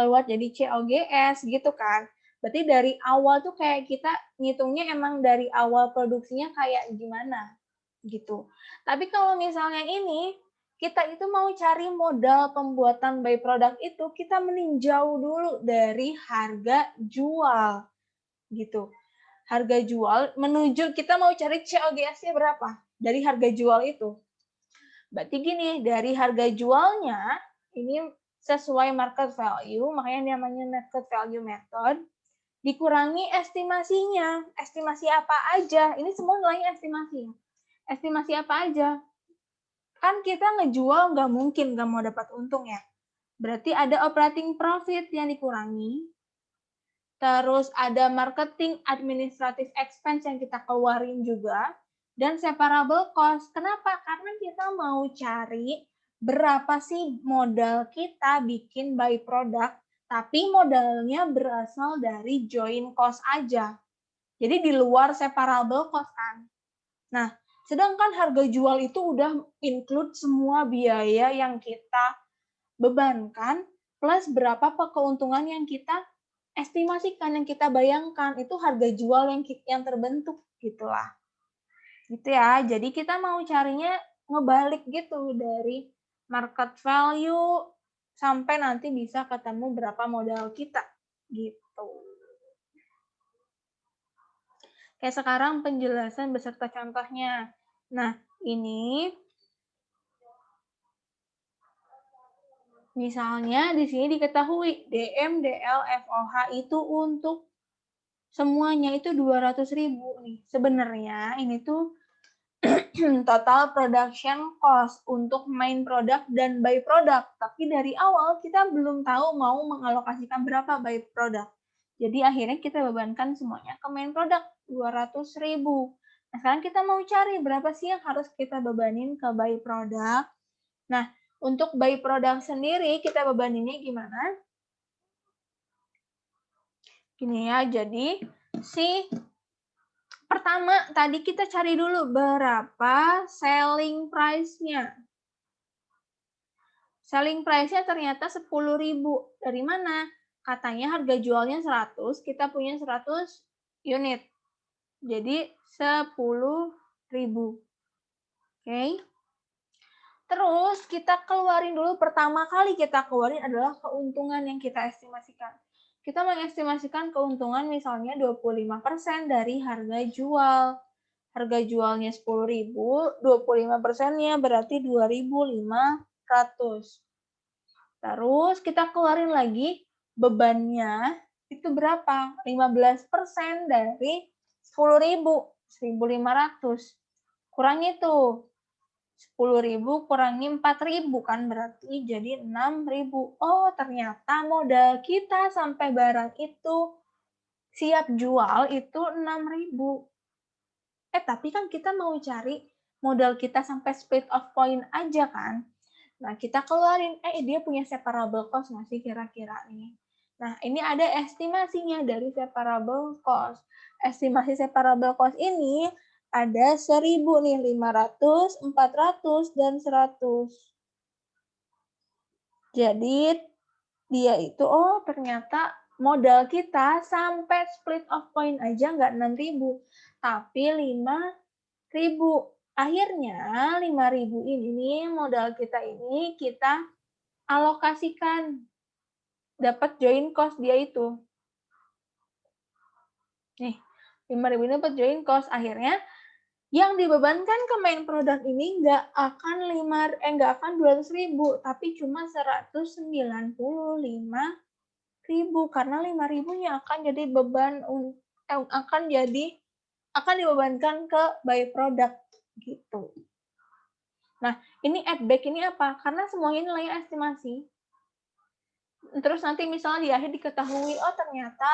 Speaker 1: keluar jadi COGS gitu kan. Berarti dari awal tuh kayak kita ngitungnya emang dari awal produksinya kayak gimana gitu. Tapi kalau misalnya ini kita itu mau cari modal pembuatan by product itu, kita meninjau dulu dari harga jual gitu. Harga jual menuju kita mau cari COGS-nya berapa dari harga jual itu. Berarti gini, dari harga jualnya ini sesuai market value, makanya namanya market value method, dikurangi estimasinya. Estimasi apa aja? Ini semua nilainya estimasi. Estimasi apa aja? Kan kita ngejual nggak mungkin nggak mau dapat untung ya. Berarti ada operating profit yang dikurangi. Terus ada marketing administrative expense yang kita keluarin juga. Dan separable cost. Kenapa? Karena kita mau cari berapa sih modal kita bikin by product, tapi modalnya berasal dari join cost aja. Jadi di luar separable cost kan. Nah, sedangkan harga jual itu udah include semua biaya yang kita bebankan plus berapa keuntungan yang kita estimasikan, yang kita bayangkan itu harga jual yang terbentuk gitulah. Gitu ya. Jadi kita mau carinya ngebalik gitu dari market value sampai nanti bisa ketemu berapa modal kita gitu. Kayak sekarang penjelasan beserta contohnya. Nah, ini misalnya di sini diketahui DM, DL, FOH itu untuk semuanya itu 200.000 nih. Sebenarnya ini tuh total production cost untuk main product dan by product. Tapi dari awal kita belum tahu mau mengalokasikan berapa by product. Jadi akhirnya kita bebankan semuanya ke main product 200.000. Nah, sekarang kita mau cari berapa sih yang harus kita bebanin ke by product. Nah, Untuk by product sendiri, kita bebaninnya gimana? Gini ya, jadi pertama tadi kita cari dulu berapa selling price-nya. Selling price-nya ternyata 10.000. Dari mana? Katanya harga jualnya 100, kita punya 100 unit. Jadi 10.000. Oke. Terus kita keluarin dulu, pertama kali kita keluarin adalah keuntungan yang kita estimasikan. Kita mengestimasikan keuntungan misalnya 25% dari harga jual. Harga jualnya 10.000, 25%-nya berarti 2.500. Terus kita keluarin lagi bebannya itu berapa? 15% dari 10.000, 1.500. Kurangi tuh. 10.000 kurangi 4.000 kan berarti jadi 6.000. Oh, ternyata modal kita sampai barang itu siap jual itu 6.000. Tapi kan kita mau cari modal kita sampai split of point aja kan. Nah, kita keluarin, dia punya separable cost nggak sih kira-kira nih? Nah, ini ada estimasinya dari separable cost. Estimasi separable cost ini ada 1.000 nih, 500, 400, dan 100. Jadi, dia itu, ternyata modal kita sampai split of point aja nggak 6.000, tapi 5.000. Akhirnya 5.000 ini modal kita ini kita alokasikan, dapat join cost dia itu. Nih, 5.000 ini dapat join cost. Akhirnya yang dibebankan ke main product ini nggak akan 200.000, tapi cuma 195.000 karena 5.000-nya akan jadi beban akan dibebankan ke by product gitu. Nah, ini add back ini apa? Karena semuanya nilainya estimasi. Terus nanti misalnya di akhir diketahui, ternyata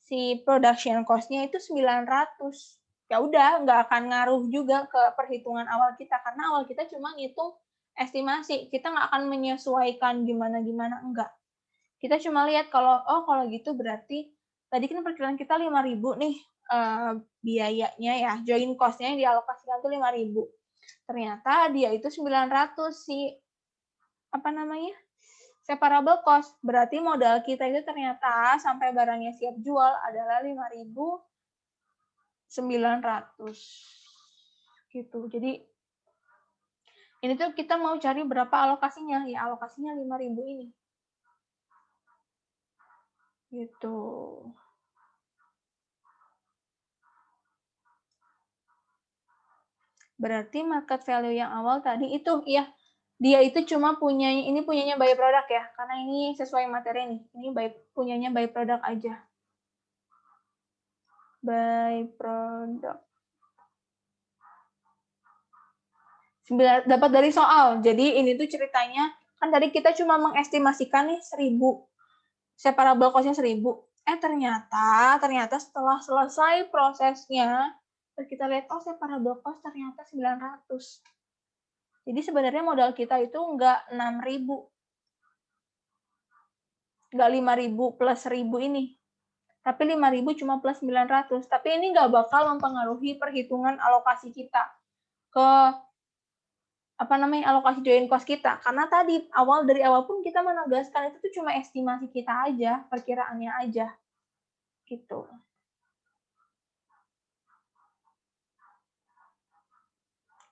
Speaker 1: si production cost-nya itu 900. Ya udah, nggak akan ngaruh juga ke perhitungan awal kita, karena awal kita cuma ngitung estimasi. Kita nggak akan menyesuaikan gimana-gimana, enggak. Kita cuma lihat kalau gitu berarti tadi kan perkiraan kita 5.000 nih biayanya ya, join cost-nya yang dialokasikan itu 5.000. Ternyata dia itu 900 separable cost. Berarti modal kita itu ternyata sampai barangnya siap jual adalah 5.900. Gitu. Jadi ini tuh kita mau cari berapa alokasinya? Ya alokasinya 5.000 ini. Gitu. Berarti market value yang awal tadi itu ya, dia itu cuma punyanya by product ya, karena ini sesuai materi nih. Ini punyanya by product aja. By product. Dapat dari soal. Jadi ini tuh ceritanya, kan tadi kita cuma mengestimasikan nih 1.000. Separable cost-nya 1.000. Ternyata setelah selesai prosesnya, terus kita lihat, separable cost ternyata 900. Jadi sebenarnya modal kita itu nggak 6.000. Nggak 5.000 plus 1.000 ini. Tapi 5.000 cuma plus 900. Tapi ini nggak bakal mempengaruhi perhitungan alokasi kita ke alokasi join cost kita. Karena tadi dari awal pun kita menegaskan itu tuh cuma estimasi kita aja, perkiraannya aja. Gitu.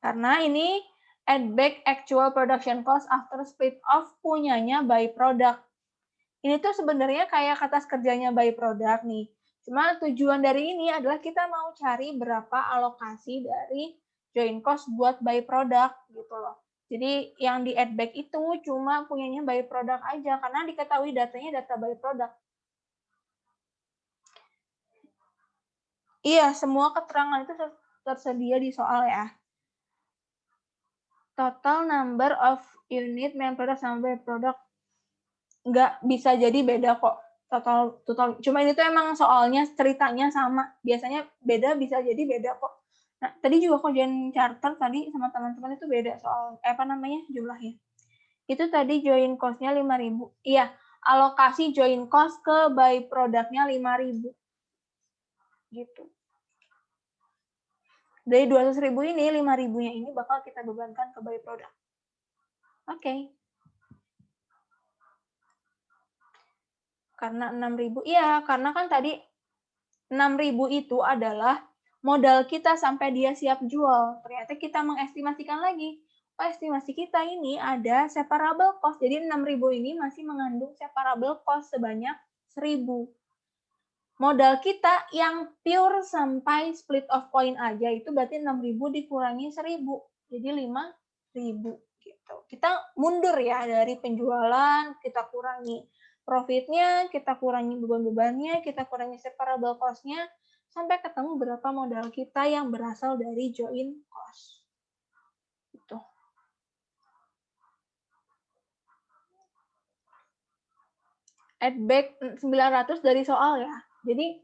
Speaker 1: Karena ini add back actual production cost after split off punyanya by product. Ini tuh sebenarnya kayak atas kerjanya by product nih. Cuma tujuan dari ini adalah kita mau cari berapa alokasi dari join cost buat by product gitu loh. Jadi yang di add back itu cuma punyanya by product aja karena diketahui datanya data by product. Iya, semua keterangan itu tersedia di soal ya. Total number of unit main product sama by product nggak bisa jadi beda kok. Total. Cuma ini tuh emang soalnya ceritanya sama. Biasanya beda, bisa jadi beda kok. Nah, tadi juga join charter tadi sama teman-teman itu beda soal jumlahnya. Itu tadi join cost-nya 5.000. Iya, alokasi join cost ke by product-nya 5.000. Gitu. Dari 200.000 ini, 5.000-nya ini bakal kita bebankan ke by product. Oke. Karena 6.000, iya, karena kan tadi 6.000 itu adalah modal kita sampai dia siap jual. Ternyata kita mengestimasikan lagi. Oh, estimasi kita ini ada separable cost. Jadi 6.000 ini masih mengandung separable cost sebanyak 1.000. Modal kita yang pure sampai split of point aja itu berarti 6.000 dikurangi 1.000. Jadi 5.000 gitu. Kita mundur ya dari penjualan, kita kurangi profitnya, kita kurangi beban-bebannya, kita kurangi separable cost-nya, sampai ketemu berapa modal kita yang berasal dari join cost. Gitu. Add back 900 dari soal ya. Jadi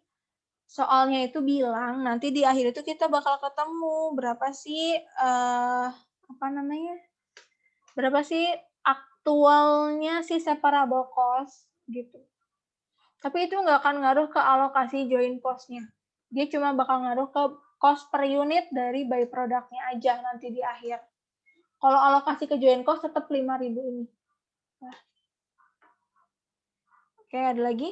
Speaker 1: soalnya itu bilang nanti di akhir itu kita bakal ketemu berapa sih berapa sih aktualnya si separable cost gitu. Tapi itu nggak akan ngaruh ke alokasi join cost-nya. Dia cuma bakal ngaruh ke cost per unit dari by product-nya aja nanti di akhir. Kalau alokasi ke join cost tetap 5.000 ini. Nah. Oke, ada lagi?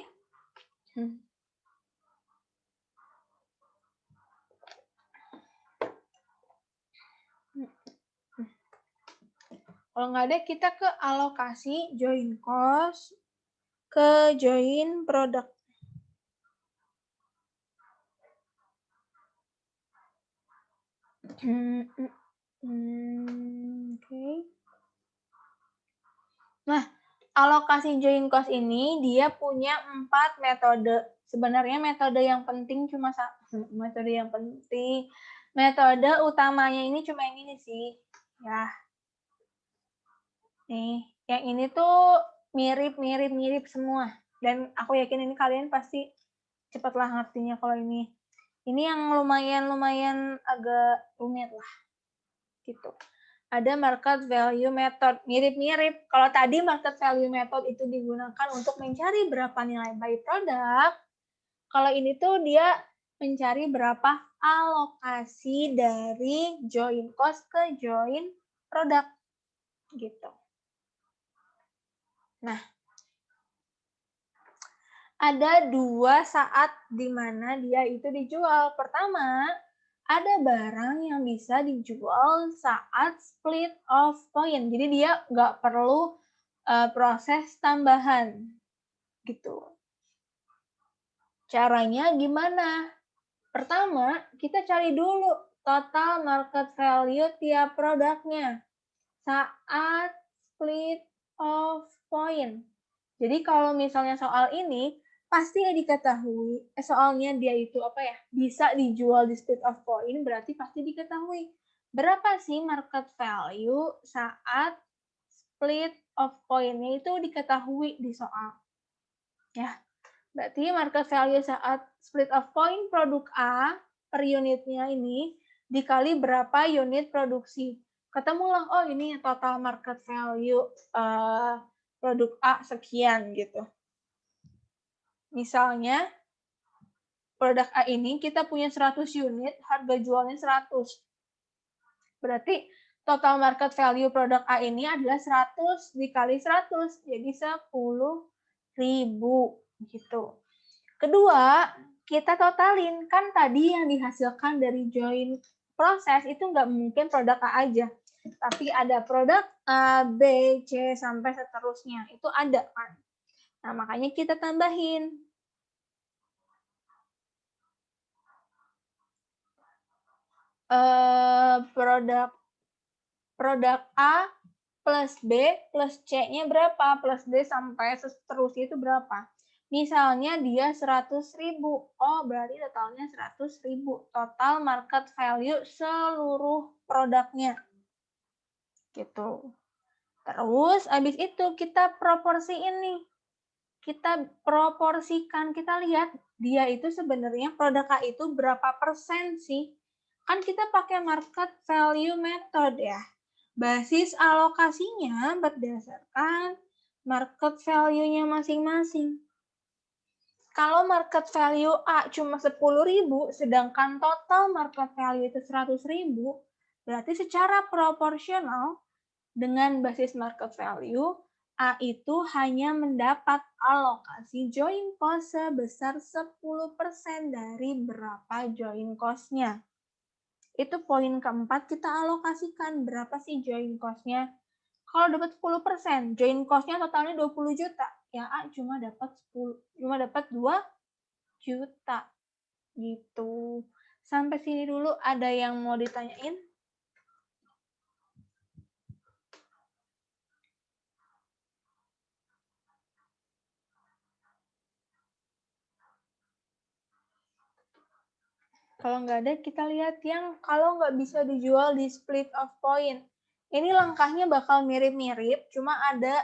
Speaker 1: Kalau nggak ada, kita ke alokasi join cost ke join product. Oke. Nah, alokasi join cost ini dia punya 4 metode. Sebenarnya metode yang penting cuma metode yang penting. Metode utamanya ini cuma yang ini sih. Ya. Nih, yang ini tuh mirip semua. Dan aku yakin ini kalian pasti cepatlah ngertinya kalau ini. Ini yang lumayan agak rumit lah. Gitu. Ada market value method. Mirip-mirip. Kalau tadi market value method itu digunakan untuk mencari berapa nilai by product, kalau ini tuh dia mencari berapa alokasi dari join cost ke join product. Gitu. Nah, ada 2 saat di mana dia itu dijual. Pertama, ada barang yang bisa dijual saat split of point. Jadi dia nggak perlu proses tambahan. Gitu. Caranya gimana? Pertama, kita cari dulu total market value tiap produknya saat split of point. Jadi kalau misalnya soal ini, pasti diketahui, soalnya dia itu bisa dijual di split of point, berarti pasti diketahui. Berapa sih market value saat split of point-nya itu diketahui di soal. Ya, berarti market value saat split of point produk A per unitnya ini dikali berapa unit produksi. Ketemulah, oh ini total market value produk A sekian gitu. Misalnya, produk A ini kita punya 100 unit, harga jualnya 100. Berarti total market value produk A ini adalah 100 dikali 100, jadi 10.000 gitu. Kedua, kita totalin. Kan tadi yang dihasilkan dari join proses itu nggak mungkin produk A aja. Tapi ada produk A, B, C, sampai seterusnya. Itu ada kan. Nah, makanya kita tambahin. Produk A plus B plus C-nya berapa? Plus D sampai seterusnya itu berapa? Misalnya dia 100.000. Oh, berarti totalnya 100.000. Total market value seluruh produknya. Gitu. Terus, habis itu kita proporsiin nih. Kita proporsikan, kita lihat dia itu sebenarnya produk A itu berapa persen sih? Kan kita pakai market value method ya. Basis alokasinya berdasarkan market value-nya masing-masing. Kalau market value A cuma 10.000, sedangkan total market value itu 100.000, berarti secara proporsional dengan basis market value, A itu hanya mendapat alokasi join cost sebesar 10% dari berapa join cost-nya. Itu poin keempat, kita alokasikan berapa sih join cost-nya. Kalau dapat 10%, join cost-nya totalnya 20 juta. Ya A cuma dapat 2 juta. Gitu. Sampai sini dulu, ada yang mau ditanyain? Kalau nggak ada, kita lihat yang kalau nggak bisa dijual di split of point. Ini langkahnya bakal mirip-mirip, cuma ada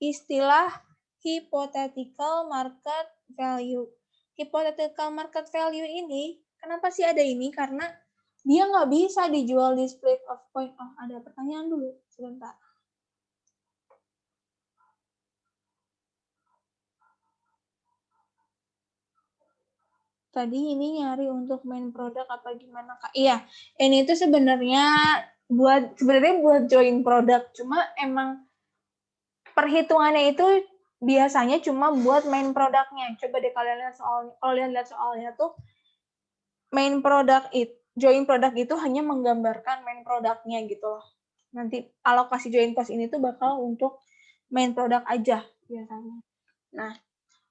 Speaker 1: istilah hypothetical market value. Hypothetical market value ini, kenapa sih ada ini? Karena dia nggak bisa dijual di split of point. Oh, ada pertanyaan dulu, sebentar. Tadi ini nyari untuk main produk apa gimana Kak? Iya, ini tuh sebenarnya buat join produk, cuma emang perhitungannya itu biasanya cuma buat main produknya. Coba deh kalian lihat soalnya. Kalau kalian lihat soalnya tuh main produk itu, join produk itu hanya menggambarkan main produknya gitu. Nanti alokasi join cost ini tuh bakal untuk main produk aja biasanya. Nah,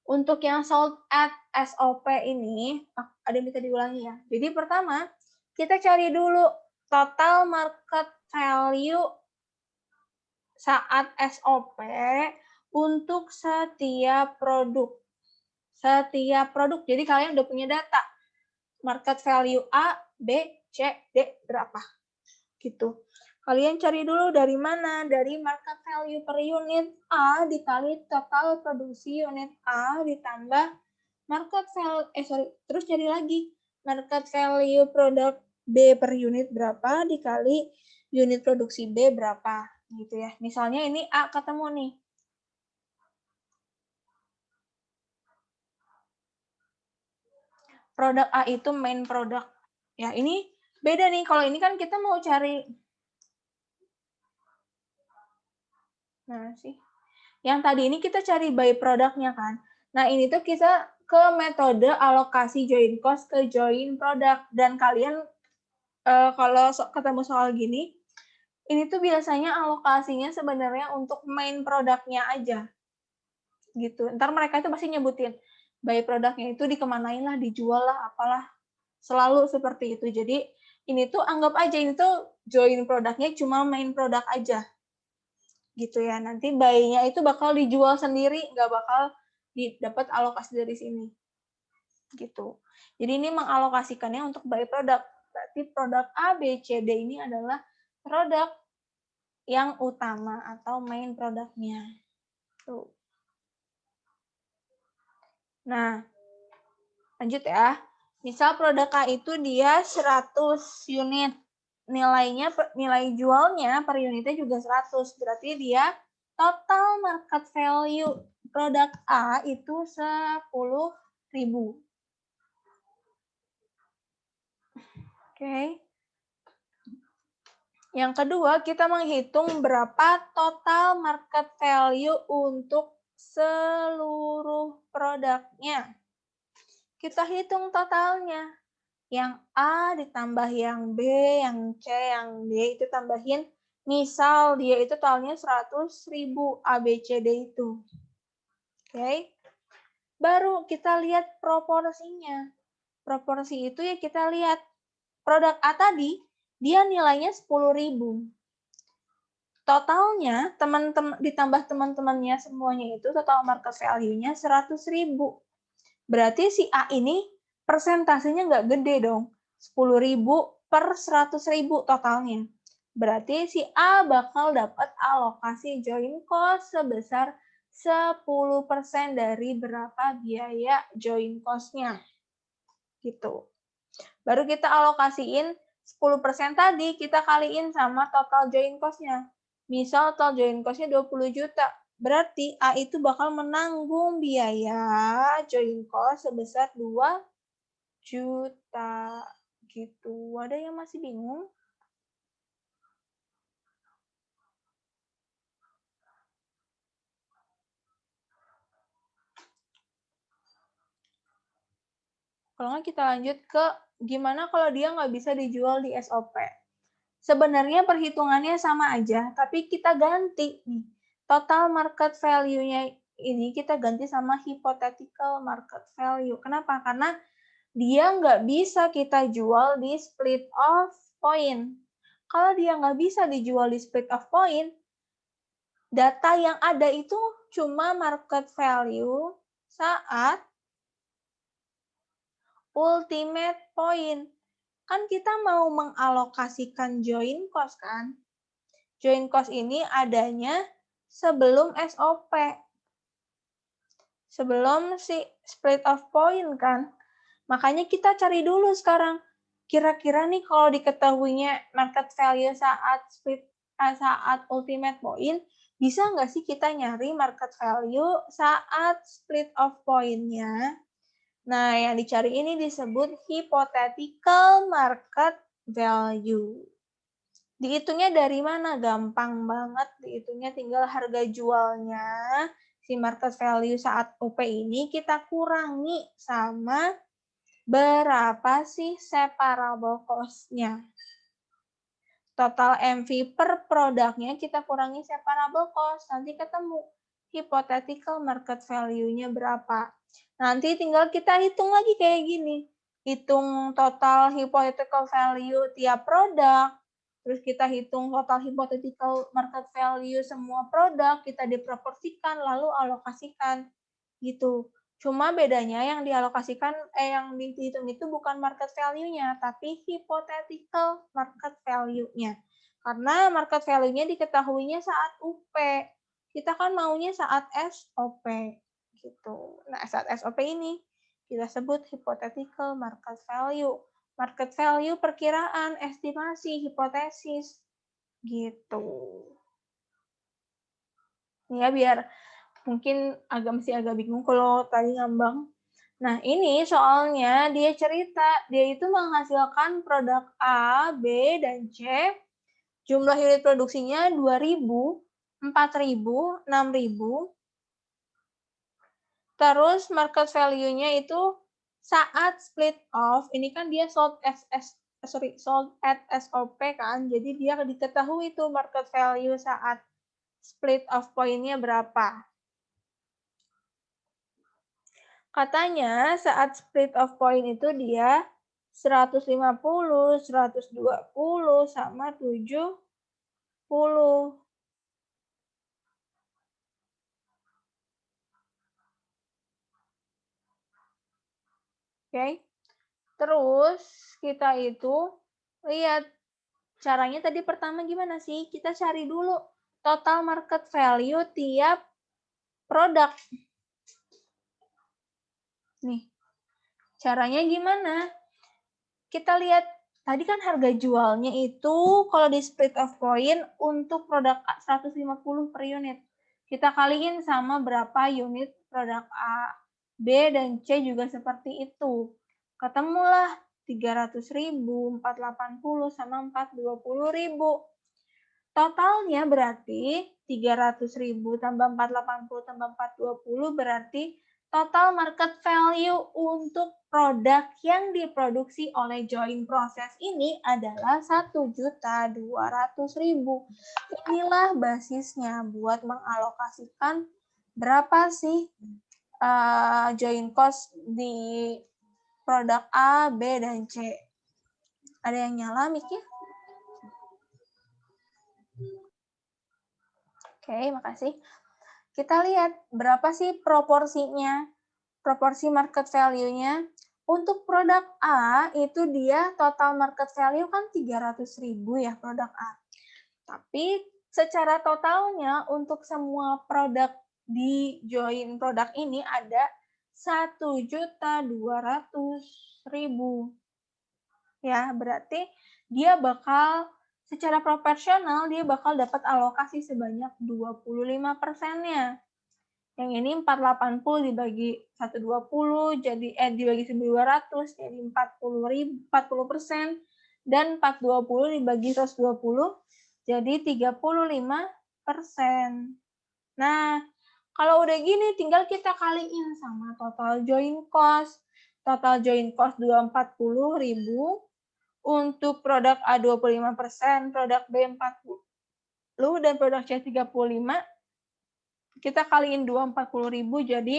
Speaker 1: untuk yang sold at SOP ini, ada yang bisa diulangi ya. Jadi pertama, kita cari dulu total market value saat SOP untuk setiap produk. Setiap produk. Jadi kalian udah punya data. Market value A, B, C, D berapa. Gitu. Kalian cari dulu dari mana? Dari market value per unit A dikali total produksi unit A ditambah market value, terus cari lagi. Market value produk B per unit berapa dikali unit produksi B berapa. Gitu ya. Misalnya ini A ketemu nih. Produk A itu main produk. Ya, ini beda nih. Kalau ini kan kita mau cari. Nah, sih. Yang tadi ini kita cari by produknya kan. Nah, ini tuh kita ke metode alokasi join cost ke join produk. Dan kalian kalau ketemu soal gini, ini tuh biasanya alokasinya sebenarnya untuk main produknya aja. Gitu. Ntar mereka itu pasti nyebutin by produknya itu dikemanain lah, dijual lah, apalah. Selalu seperti itu. Jadi ini tuh anggap aja ini tuh join produknya cuma main produk aja. Gitu ya. Nanti buy-nya itu bakal dijual sendiri, nggak bakal dapat alokasi dari sini. Gitu. Jadi ini mengalokasikannya untuk buy produk. Berarti produk A, B, C, D ini adalah produk yang utama atau main produknya. Tuh. Nah, lanjut ya. Misal produk A itu dia 100 unit. Nilai jualnya per unitnya juga 100. Berarti dia total market value produk A itu 10.000. Oke. Yang kedua, kita menghitung berapa total market value untuk seluruh produknya. Kita hitung totalnya. Yang A ditambah yang B, yang C, yang D itu tambahin. Misal dia itu totalnya 100.000 A, B, C, D itu. Oke. Baru kita lihat proporsinya. Proporsi itu ya kita lihat. Produk A tadi, dia nilainya 10.000. Totalnya, ditambah teman-temannya semuanya itu, total market value-nya 100.000. Berarti si A ini persentasenya nggak gede dong. 10.000 per 100.000 totalnya. Berarti si A bakal dapat alokasi join cost sebesar 10% dari berapa biaya join cost-nya. Gitu. Baru kita alokasiin 10% tadi kita kaliin sama total join cost-nya. Misal total join cost-nya 20 juta. Berarti A itu bakal menanggung biaya join cost sebesar 2 juta. Gitu. Ada yang masih bingung? Kalau nggak kita lanjut ke gimana kalau dia nggak bisa dijual di SOP. Sebenarnya perhitungannya sama aja, tapi kita ganti nih. Total market value-nya ini kita ganti sama hypothetical market value. Kenapa? Karena dia nggak bisa kita jual di split of point. Kalau dia nggak bisa dijual di split of point, data yang ada itu cuma market value saat ultimate point. Kan kita mau mengalokasikan join cost kan? Join cost ini adanya sebelum SOP. Sebelum si split of point kan? Makanya kita cari dulu sekarang. Kira-kira nih kalau diketahuinya market value saat ultimate point, bisa nggak sih kita nyari market value saat split of point-nya? Nah, yang dicari ini disebut hypothetical market value. Dihitungnya dari mana? Gampang banget dihitungnya, tinggal harga jualnya si market value saat OP ini kita kurangi sama berapa sih separable cost-nya. Total MV per produknya kita kurangi separable cost, nanti ketemu hypothetical market value-nya berapa. Nanti tinggal kita hitung lagi kayak gini. Hitung total hypothetical value tiap produk, terus kita hitung total hypothetical market value semua produk, kita diproporsikan, lalu alokasikan. Gitu. Cuma bedanya yang dialokasikan, yang dihitung itu bukan market value-nya, tapi hypothetical market value-nya. Karena market value-nya diketahuinya saat UP. Kita kan maunya saat SOP. Gitu. Nah, saat SOP ini kita sebut hypothetical market value. Market value perkiraan, estimasi, hipotesis. Gitu. Ya, biar mungkin masih agak bingung kalau tadi ngambang. Nah, ini soalnya dia cerita, dia itu menghasilkan produk A, B, dan C. Jumlah unit produksinya 2.000, 4.000, 6.000. Terus market value-nya itu saat split off, ini kan dia sold at SOP kan, jadi dia diketahui tuh market value saat split off point-nya berapa. Katanya saat split of point itu dia 150, 120, sama 70. Oke. Terus kita itu lihat caranya tadi pertama gimana sih? Kita cari dulu total market value tiap produk. Nih, caranya gimana? Kita lihat, tadi kan harga jualnya itu kalau di split of point untuk produk A 150 per unit. Kita kaliin sama berapa unit produk A. B dan C juga seperti itu. Ketemulah 300.000, 480, sama 420.000. Totalnya berarti 300.000 tambah 480 tambah 420 berarti total market value untuk produk yang diproduksi oleh joint process ini adalah 1.200.000. Inilah basisnya buat mengalokasikan berapa sih joint cost di produk A, B, dan C. Ada yang nyala mic-nya? Oke, makasih. Kita lihat berapa sih proporsinya, proporsi market value-nya. Untuk produk A, itu dia total market value kan 300.000 ya produk A. Tapi secara totalnya untuk semua produk di join produk ini ada 1.200.000. Ya, berarti dia bakal secara proporsional dia bakal dapat alokasi sebanyak 25%-nya. Yang ini 480 dibagi 120 jadi dibagi 1.200 jadi 40% dan 420 dibagi 120 jadi 35%. Nah, kalau udah gini tinggal kita kaliin sama total join cost. Total join cost 240.000 untuk produk A 25%, produk B 40 dan produk C 35. Kita kaliin 40.000 jadi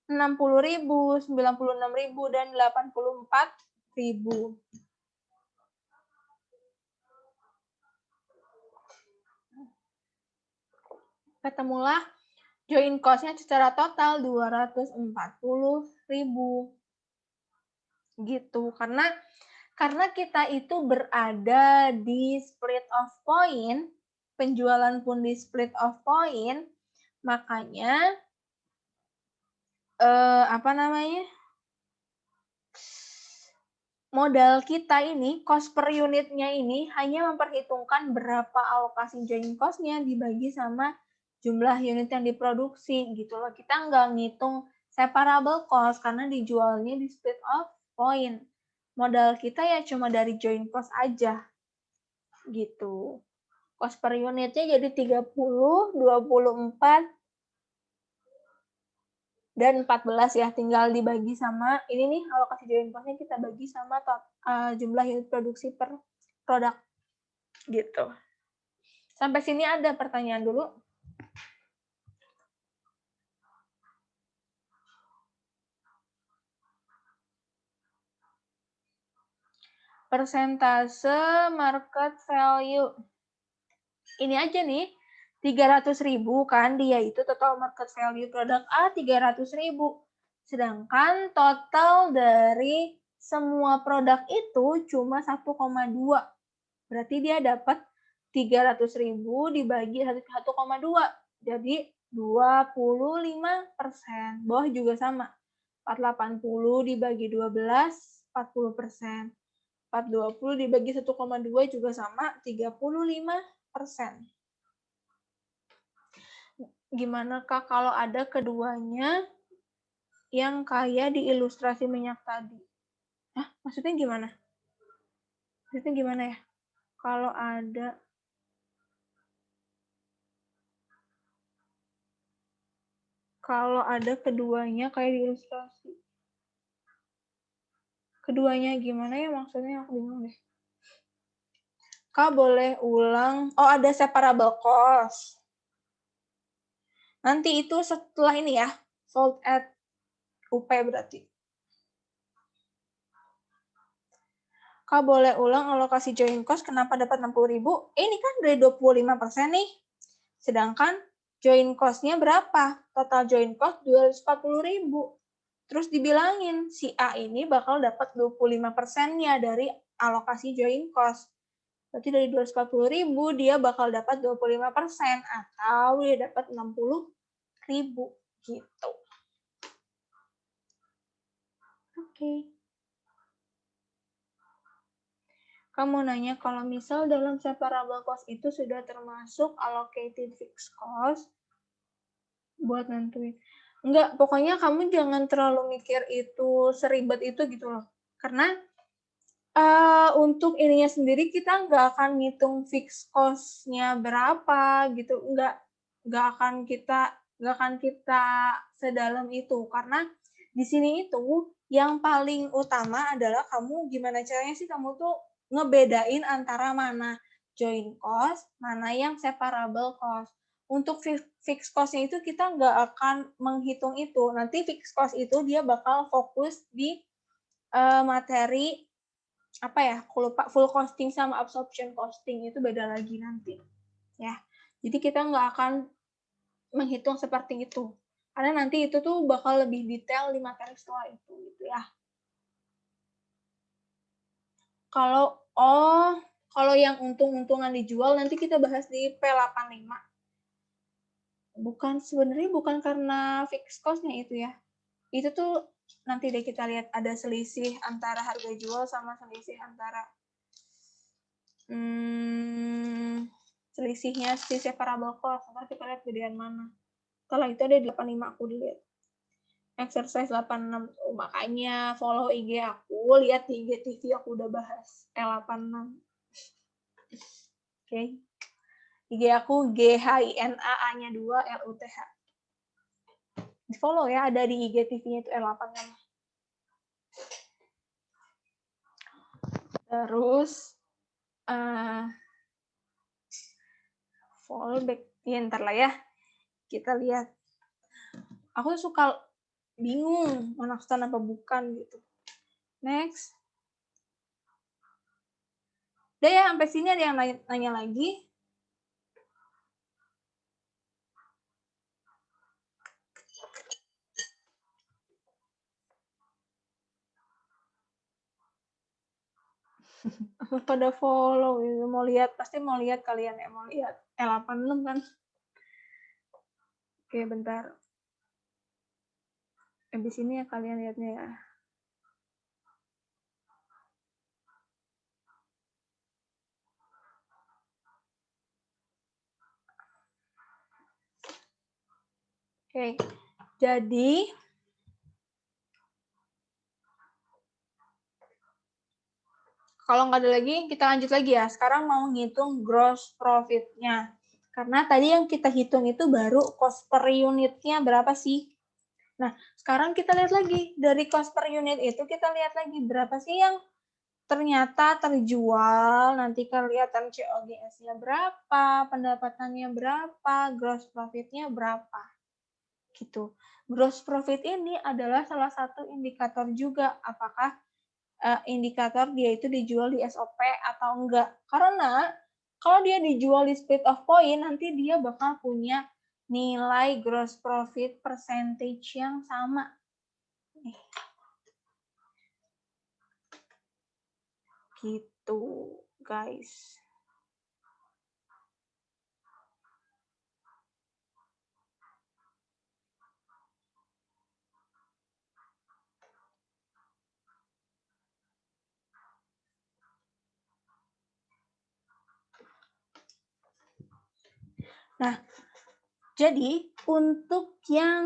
Speaker 1: 60.000, 96.000 dan 84.000. Ketemulah join cost-nya secara total 240.000. Gitu. Karena kita itu berada di split of point, penjualan pun di split of point, makanya modal kita ini, cost per unitnya ini hanya memperhitungkan berapa alokasi join cost-nya dibagi sama jumlah unit yang diproduksi gitu loh. Kita nggak ngitung separable cost karena dijualnya di split of point. Modal kita ya cuma dari join cost aja gitu. Cost per unitnya jadi 30, 24, dan 14 ya, tinggal dibagi sama, ini nih alokasi join cost-nya kita bagi sama jumlah unit produksi per produk. Gitu. Sampai sini ada pertanyaan dulu? Persentase market value. Ini aja nih, 300.000 kan dia itu total market value produk A 300.000. Sedangkan total dari semua produk itu cuma 1,2. Berarti dia dapat 300.000 dibagi 1,2. Jadi 25%. Bawah juga sama. 480 dibagi 12, 40%. 420 dibagi 1,2 juga sama, 35%. Gimana Kak kalau ada keduanya yang kayak di ilustrasi minyak tadi? Hah, maksudnya gimana? Maksudnya gimana ya? Kalau ada keduanya kayak di ilustrasi. Keduanya gimana ya maksudnya? Aku bingung deh. Kak boleh ulang. Oh, ada separable cost. Nanti itu setelah ini ya. Sold at UP berarti. Kak boleh ulang alokasi join cost kenapa dapat 60.000? Ini kan dari 25% nih. Sedangkan join cost-nya berapa? Total join cost 240.000. Terus dibilangin si A ini bakal dapat 25%-nya dari alokasi join cost. Berarti dari 240.000 dia bakal dapat 25% atau dia dapat 60.000 gitu. Oke. Kamu nanya kalau misal dalam separable cost itu sudah termasuk allocated fixed cost buat nentuin. Enggak, pokoknya kamu jangan terlalu mikir itu seribet itu gitu loh. Karena untuk ininya sendiri kita nggak akan ngitung fixed cost-nya berapa gitu. Nggak akan kita sedalam itu. Karena di sini itu yang paling utama adalah kamu gimana caranya sih kamu tuh ngebedain antara mana join cost, mana yang separable cost. Untuk fixed cost-nya itu kita nggak akan menghitung itu. Nanti fixed cost itu dia bakal fokus di materi apa ya, aku lupa, full costing sama absorption costing itu beda lagi nanti. Ya, jadi kita nggak akan menghitung seperti itu. Karena nanti itu tuh bakal lebih detail di materi setelah itu gitu ya. Kalau yang untung-untungan dijual nanti kita bahas di P85. Sebenarnya bukan karena fixed cost-nya itu ya. Itu tuh nanti deh kita lihat ada selisih antara harga jual sama selisih antara selisih variable cost. Ntar kita lihat gedean mana. Kalau itu ada 85 aku dilihat. Exercise 86. Oh, makanya follow IG aku, lihat di IG TV aku udah bahas L86. Oke. IG aku GHINA-A-nya 2 LUTH. Di follow ya, ada di IG TV-nya itu L86. Terus fallback ya, ntar lah ya. Kita lihat. Aku suka bingung mana stand apa bukan gitu. Next. Udah ya, sampai sini ada yang nanya lagi? Pada follow gitu. Mau lihat, pasti mau lihat kalian ya, mau lihat L86 kan. Oke, bentar. Habis ini ya kalian lihatnya ya. Oke, jadi kalau nggak ada lagi, kita lanjut lagi ya. Sekarang mau ngitung gross profit-nya. Karena tadi yang kita hitung itu baru cost per unit-nya berapa sih? Nah, sekarang kita lihat lagi. Dari cost per unit itu kita lihat lagi berapa sih yang ternyata terjual. Nanti kelihatan COGS-nya berapa, pendapatannya berapa, gross profit-nya berapa. Gitu. Gross profit ini adalah salah satu indikator juga apakah indikator dia itu dijual di SOP atau enggak. Karena kalau dia dijual di split of point, nanti dia bakal punya nilai gross profit percentage yang sama. Gitu, guys. Nah, jadi untuk yang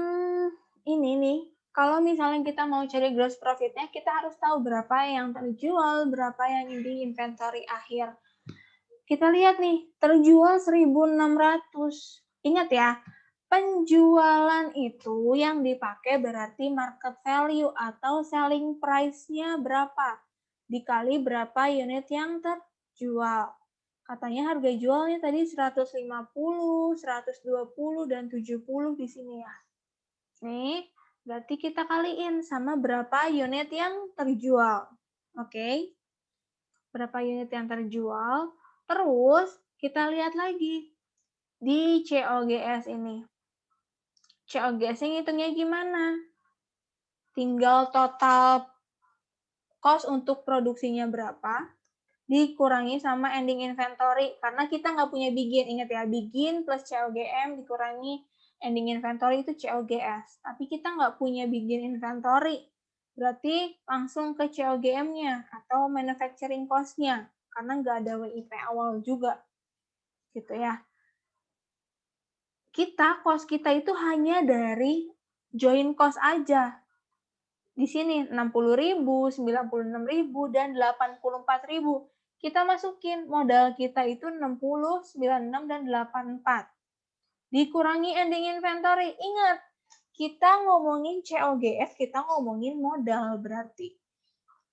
Speaker 1: ini nih, kalau misalnya kita mau cari gross profit-nya, kita harus tahu berapa yang terjual, berapa yang di inventory akhir. Kita lihat nih, terjual 1.600. Ingat ya, penjualan itu yang dipakai berarti market value atau selling price-nya berapa, dikali berapa unit yang terjual. Katanya harga jualnya tadi 150, 120, dan 70 di sini ya. Nih, berarti kita kaliin sama berapa unit yang terjual. Oke? Berapa unit yang terjual. Terus, kita lihat lagi di COGS ini. COGS-nya ngitungnya gimana? Tinggal total cost untuk produksinya berapa, dikurangi sama ending inventory. Karena kita nggak punya begin. Ingat ya, begin plus COGM dikurangi ending inventory itu COGS. Tapi kita nggak punya begin inventory. Berarti langsung ke COGM-nya atau manufacturing cost-nya. Karena nggak ada WIP awal juga. Gitu ya. Cost kita itu hanya dari join cost aja. Di sini 60.000, 96.000, dan 84.000. Kita masukin modal kita itu 60, 96, dan 84. Dikurangi ending inventory. Ingat, kita ngomongin COGS, kita ngomongin modal berarti.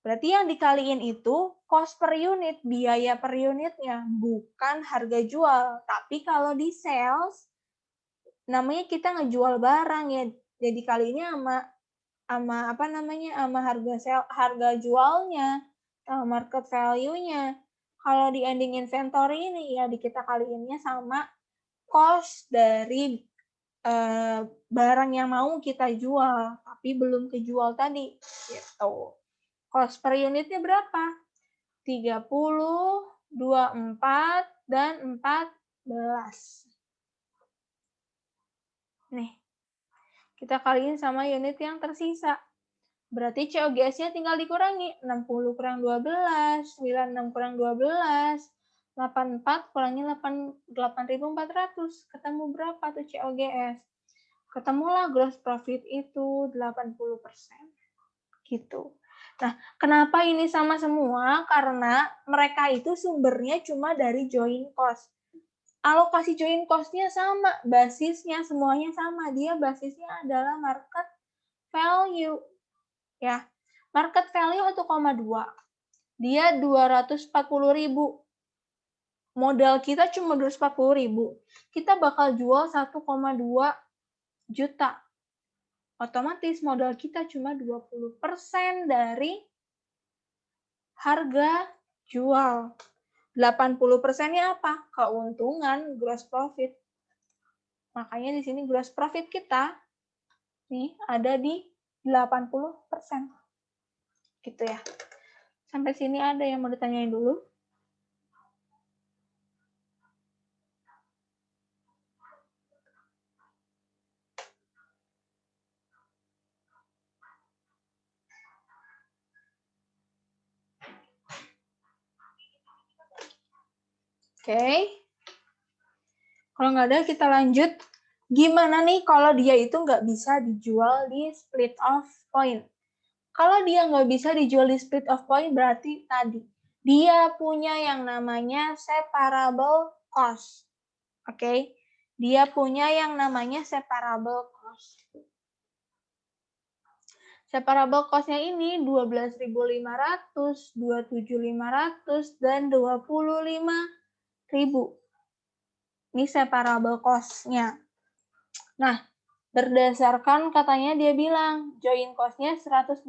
Speaker 1: Berarti yang dikaliin itu cost per unit, biaya per unitnya, bukan harga jual. Tapi kalau di sales, namanya kita ngejual barang ya. Jadi kali ini sama harga jualnya, sama market value-nya. Kalau di ending inventory ini ya kita kaliinnya sama cost dari barang yang mau kita jual tapi belum kejual tadi gitu. Cost per unitnya berapa? 30, 24, dan 14. Nih, kita kaliin sama unit yang tersisa. Berarti COGS-nya tinggal dikurangi. 60 kurang 12, 96 kurang 12, 84 kurangi 8.400. Ketemu berapa tuh COGS? Ketemulah gross profit itu 80%. Gitu. Nah, kenapa ini sama semua? Karena mereka itu sumbernya cuma dari joint cost. Alokasi joint cost-nya sama, basisnya semuanya sama. Dia basisnya adalah market value. Ya, market value 1,2. Dia 240.000. Modal kita cuma 240.000. Kita bakal jual 1,2 juta. Otomatis modal kita cuma 20% dari harga jual. 80%-nya apa? Keuntungan, gross profit. Makanya di sini gross profit kita nih ada di 80%. Gitu ya. Sampai sini ada yang mau ditanyain dulu? Oke. Kalau nggak ada, kita lanjut. Gimana nih kalau dia itu nggak bisa dijual di split off point? Kalau dia nggak bisa dijual di split off point, berarti tadi dia punya yang namanya separable cost. Oke? Dia punya yang namanya separable cost. Separable cost-nya ini 12.500, 27.500, dan 25.000. Ini separable cost-nya. Nah, berdasarkan katanya dia bilang, joint cost-nya 120.000,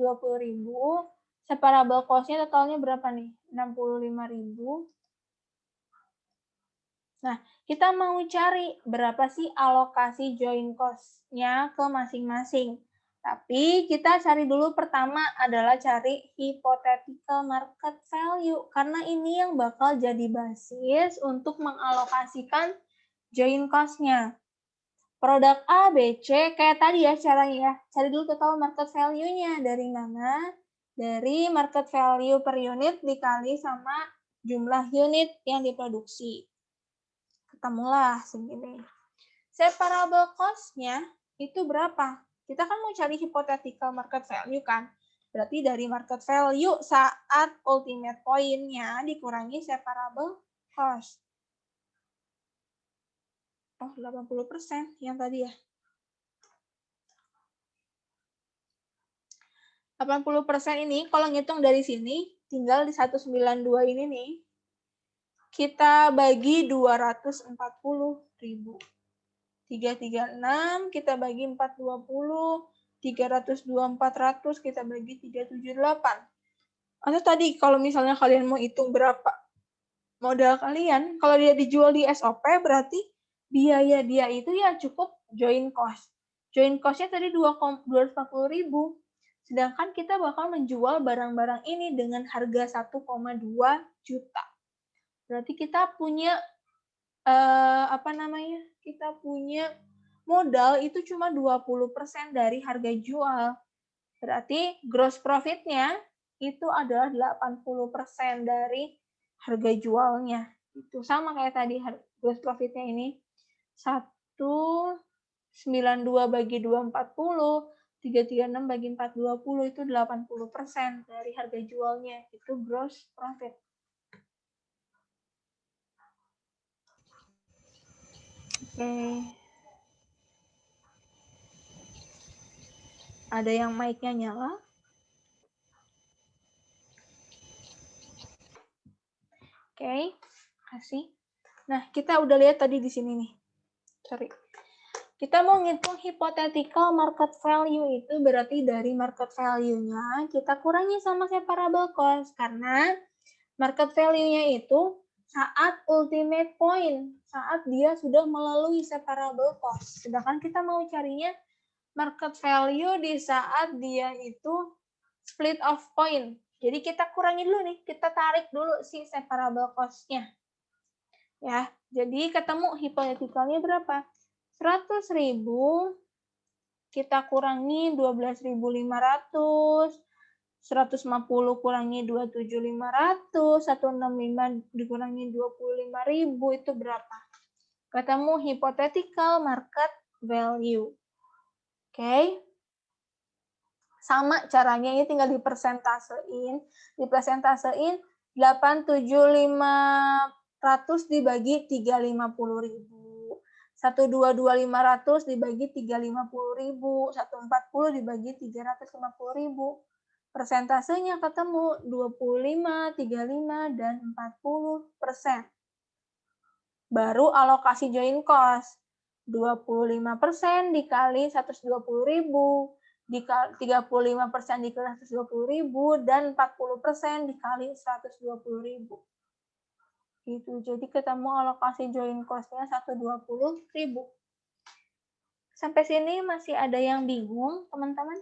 Speaker 1: separable cost-nya totalnya berapa nih? 65.000. Nah, kita mau cari berapa sih alokasi joint cost-nya ke masing-masing. Tapi kita cari dulu pertama adalah cari hypothetical market value. Karena ini yang bakal jadi basis untuk mengalokasikan joint cost-nya. Produk A, B, C, kayak tadi ya caranya ya. Cari dulu total market value-nya. Dari mana? Dari market value per unit dikali sama jumlah unit yang diproduksi. Ketemulah segini. Separable cost-nya itu berapa? Kita kan mau cari hypothetical market value kan? Berarti dari market value saat ultimate point-nya dikurangi separable cost. Oh, 80% yang tadi ya. 80% ini kalau ngitung dari sini, tinggal di 192 ini nih, kita bagi 240.000. 336 kita bagi 420, 302 400 kita bagi 378. Atau tadi kalau misalnya kalian mau hitung berapa modal kalian, kalau dia dijual di SOP berarti biaya dia itu ya cukup joint cost. Joint cost-nya tadi 240.000. Sedangkan kita bakal menjual barang-barang ini dengan harga 1,2 juta. Berarti kita punya kita punya modal itu cuma 20% dari harga jual. Berarti gross profit-nya itu adalah 80% dari harga jualnya. Itu sama kayak tadi gross profit-nya ini 192 bagi 240, 336 bagi 420 itu 80% dari harga jualnya. Itu gross profit. Oke. Ada yang mic-nya nyala? Oke, kasih. Nah, kita udah lihat tadi di sini nih. Sorry. Kita mau ngitung hypothetical market value itu berarti dari market value-nya kita kurangi sama separable cost. Karena market value-nya itu saat ultimate point, saat dia sudah melalui separable cost. Sedangkan kita mau carinya market value di saat dia itu split off point. Jadi kita kurangi dulu nih, kita tarik dulu si separable cost-nya. Ya, jadi ketemu hypotheticalnya berapa? 100.000 kita kurangi 12.500, 150 kurangi 27.500, 165 dikurangi 25.000, itu berapa? Ketemu hypothetical market value. Oke. Sama caranya, ini tinggal dipersentasein. Dipersentasein 87500 dibagi 350.000. 122.500 dibagi 350.000. 140 dibagi 350.000. Persentasenya ketemu 25, 35, dan 40%. Baru alokasi join cost. 25% dikali 120.000, 35% dikali 120.000, dan 40% dikali 120.000. Gitu. Jadi ketemu alokasi join cost-nya 120.000. Sampai sini masih ada yang bingung, teman-teman?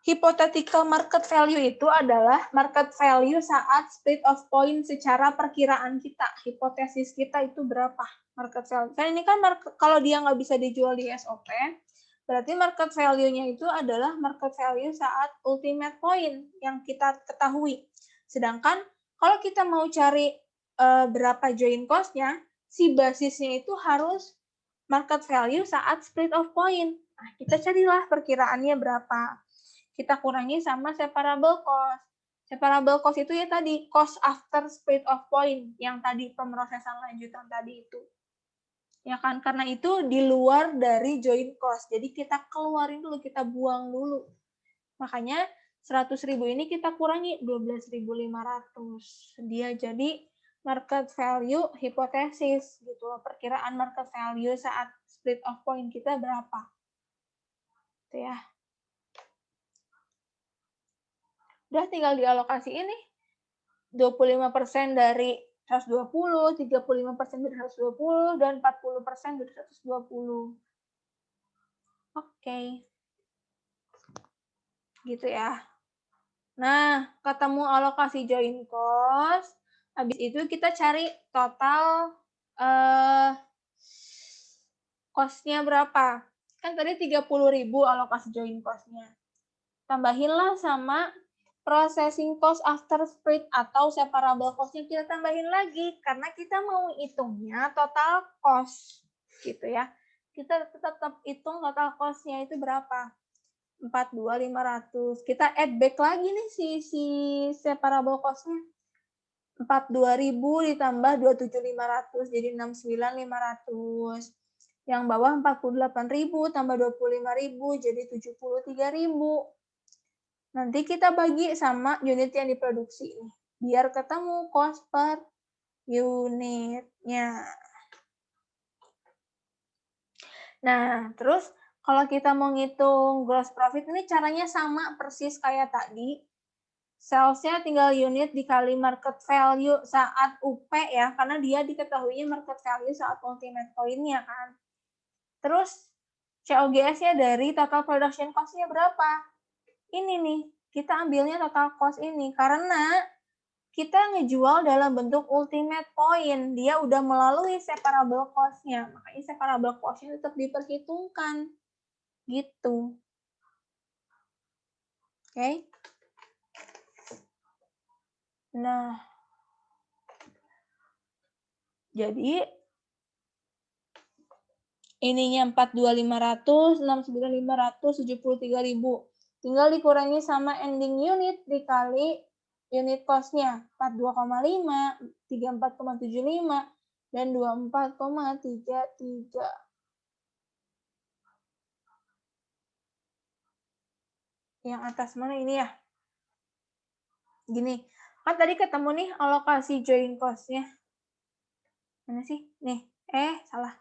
Speaker 1: Hypothetical market value itu adalah market value saat split of point secara perkiraan kita. Hipotesis kita itu berapa market value. Kan ini kan kalau dia nggak bisa dijual di SOP, berarti market value-nya itu adalah market value saat ultimate point yang kita ketahui. Sedangkan kalau kita mau cari berapa join cost-nya, si basisnya itu harus market value saat split of point. Nah, kita carilah perkiraannya berapa. Kita kurangi sama separable cost. Separable cost itu ya tadi, cost after split of point, yang tadi pemrosesan lanjutan tadi itu. Ya kan, karena itu di luar dari join cost. Jadi kita keluarin dulu, kita buang dulu. Makanya 100.000 ini kita kurangi 12.500. Dia jadi market value hipotesis gitu loh. Perkiraan market value saat split of point kita berapa. Itu ya. Udah tinggal dialokasi ini. 25% dari 120, 35% dari 120, dan 40% dari 120. Oke. Gitu ya. Nah, ketemu alokasi join cost. Habis itu kita cari total cost-nya berapa. Kan tadi 30.000 alokasi join cost-nya. Tambahinlah sama processing cost after split atau separable cost-nya kita tambahin lagi karena kita mau hitungnya total cost gitu ya. Kita tetap hitung total cost-nya itu berapa. 42.500. Kita add back lagi nih si separable cost-nya. 42.000 ditambah 27.500 jadi 69.500. Yang bawah 48.000 tambah 25.000 jadi 73.000. Nanti kita bagi sama unit yang diproduksi nih, biar ketemu cost per unitnya. Nah, terus kalau kita mau ngitung gross profit ini caranya sama persis kayak tadi. Sales-nya tinggal unit dikali market value saat UP ya, karena dia diketahui market value saat ultimate point-nya kan. Terus COGS-nya dari total production cost-nya berapa? Ini nih, kita ambilnya total cost ini karena kita ngejual dalam bentuk ultimate point. Dia udah melalui separable cost-nya. Makanya separable cost-nya tetap diperhitungkan. Gitu. Oke. Nah, jadi ininya 42.500, 69.500, 73.000. Tinggal dikurangi sama ending unit dikali unit cost-nya. 42,5, 34,75, dan 24,33. Yang atas mana ini ya? Gini, kan tadi ketemu nih alokasi join cost-nya. Mana sih? Nih, salah.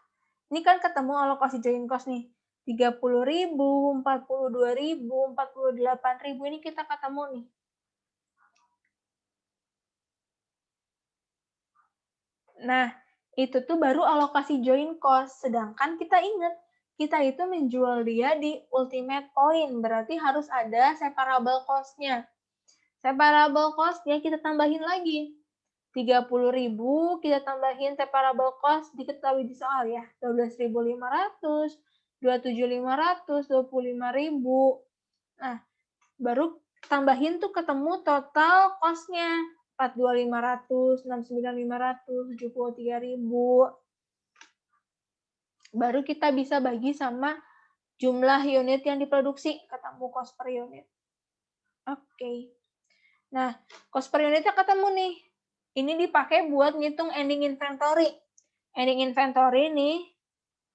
Speaker 1: Ini kan ketemu alokasi join cost nih. 30.000, 42.000, 48.000 ini kita ketemu nih. Nah, itu tuh baru alokasi join cost. Sedangkan kita ingat, kita itu menjual dia di ultimate point. Berarti harus ada separable cost-nya. Separable cost-nya kita tambahin lagi. 30.000 kita tambahin separable cost diketahui di soal ya. 12.500, 27.500, 25.000. Nah, baru tambahin tuh ketemu total cost-nya. 42.500, 69.500, 73.000. Baru kita bisa bagi sama jumlah unit yang diproduksi, ketemu cost per unit. Oke. Nah, cost per unitnya ketemu nih. Ini dipakai buat ngitung ending inventory. Ending inventory nih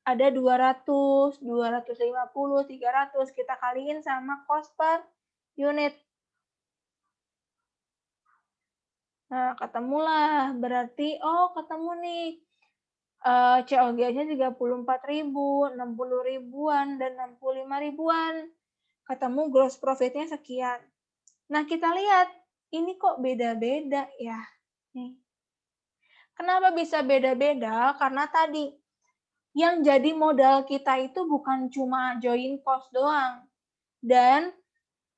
Speaker 1: ada 200, 250, 300. Kita kaliin sama cost per unit. Nah, ketemulah. Berarti, ketemu nih. COG-nya 34.000, 60 ribuan, dan 65 ribuan. Ketemu gross profit-nya sekian. Nah, kita lihat. Ini kok beda-beda ya. Nih. Kenapa bisa beda-beda? Karena tadi yang jadi modal kita itu bukan cuma join cost doang. Dan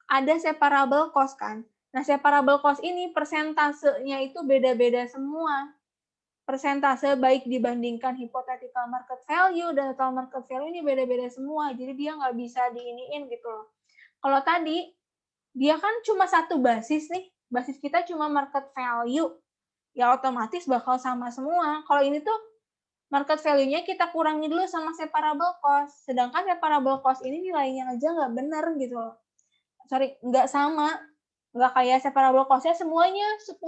Speaker 1: ada separable cost kan. Nah, separable cost ini persentasenya itu beda-beda semua. Persentase baik dibandingkan hypothetical market value dan total market value ini beda-beda semua. Jadi dia nggak bisa diiniin gitu loh. Kalau tadi, dia kan cuma satu basis nih. Basis kita cuma market value. Ya otomatis bakal sama semua. Kalau ini tuh market value-nya kita kurangi dulu sama separable cost. Sedangkan separable cost ini nilainya aja nggak benar gitu loh. Sorry, nggak sama. Nggak kayak separable cost-nya semuanya 10%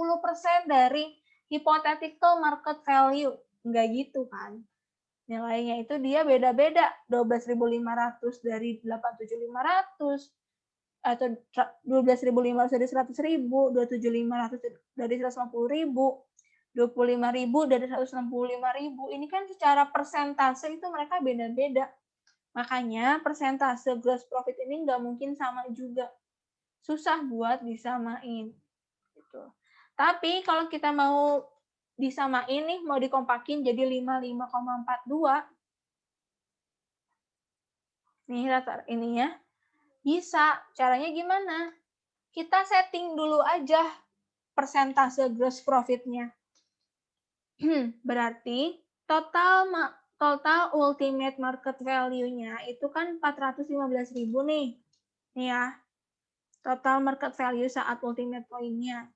Speaker 1: dari hypothetical market value. Nggak gitu kan. Nilainya itu dia beda-beda. 12.500 dari 87.500. Atau 12.500 dari 100.000, 27.500 dari 150.000, 25.000 dari 165.000. Ini kan secara persentase itu mereka beda-beda. Makanya persentase gross profit ini nggak mungkin sama juga. Susah buat disamain. Gitu. Tapi kalau kita mau disamain nih, mau dikompakin jadi 55,42. Nih rata ininya. Bisa. Caranya gimana? Kita setting dulu aja persentase gross profit-nya. Berarti total ultimate market value-nya itu kan 415.000 nih. Nih ya. Total market value saat ultimate point-nya.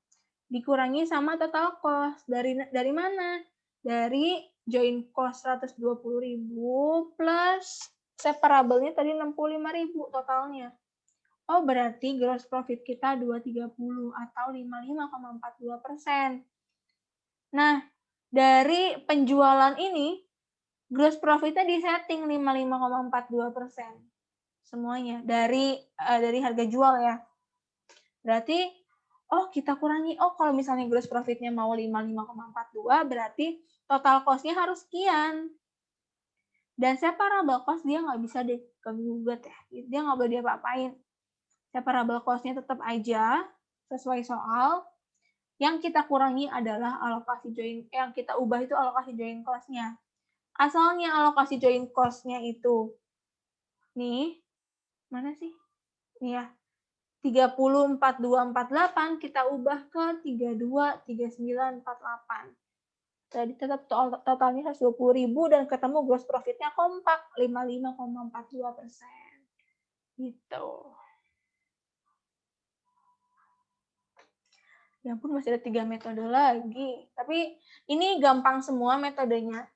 Speaker 1: Dikurangi sama total cost. Dari mana? Dari join cost 120.000 plus separable-nya tadi 65.000 totalnya. Oh, berarti gross profit kita 230 atau 55,42%. Nah, dari penjualan ini, gross profit-nya disetting 55,42%. Semuanya. Dari harga jual ya. Berarti, kita kurangi. Kalau misalnya gross profit-nya mau 55,42, berarti total cost-nya harus sekian. Dan separable cost dia nggak bisa digugat ya. Dia nggak boleh diapa-apain. Separable cost-nya tetap aja sesuai soal. Yang kita kurangi adalah alokasi join, yang kita ubah itu alokasi join cost-nya. Asalnya alokasi join cost-nya itu nih, mana sih? Nih ya. 30, 42, 48 kita ubah ke 32, 39, 48. Jadi tetap totalnya 120.000 dan ketemu gross profit-nya kompak 55,42%. Gitu. Ya ampun, masih ada 3 metode lagi. Tapi ini gampang semua metodenya.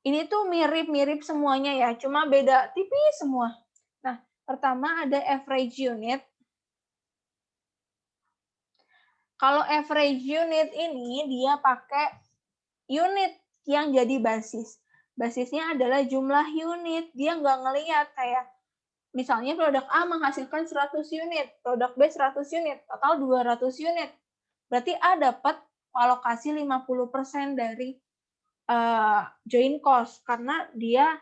Speaker 1: Ini tuh mirip-mirip semuanya ya, cuma beda tipis semua. Nah, pertama ada average unit. Kalau average unit ini dia pakai unit yang jadi basis. Basisnya adalah jumlah unit. Dia nggak ngelihat kayak misalnya produk A menghasilkan 100 unit, produk B 100 unit, total 200 unit. Berarti A dapat alokasi 50% dari join cost karena dia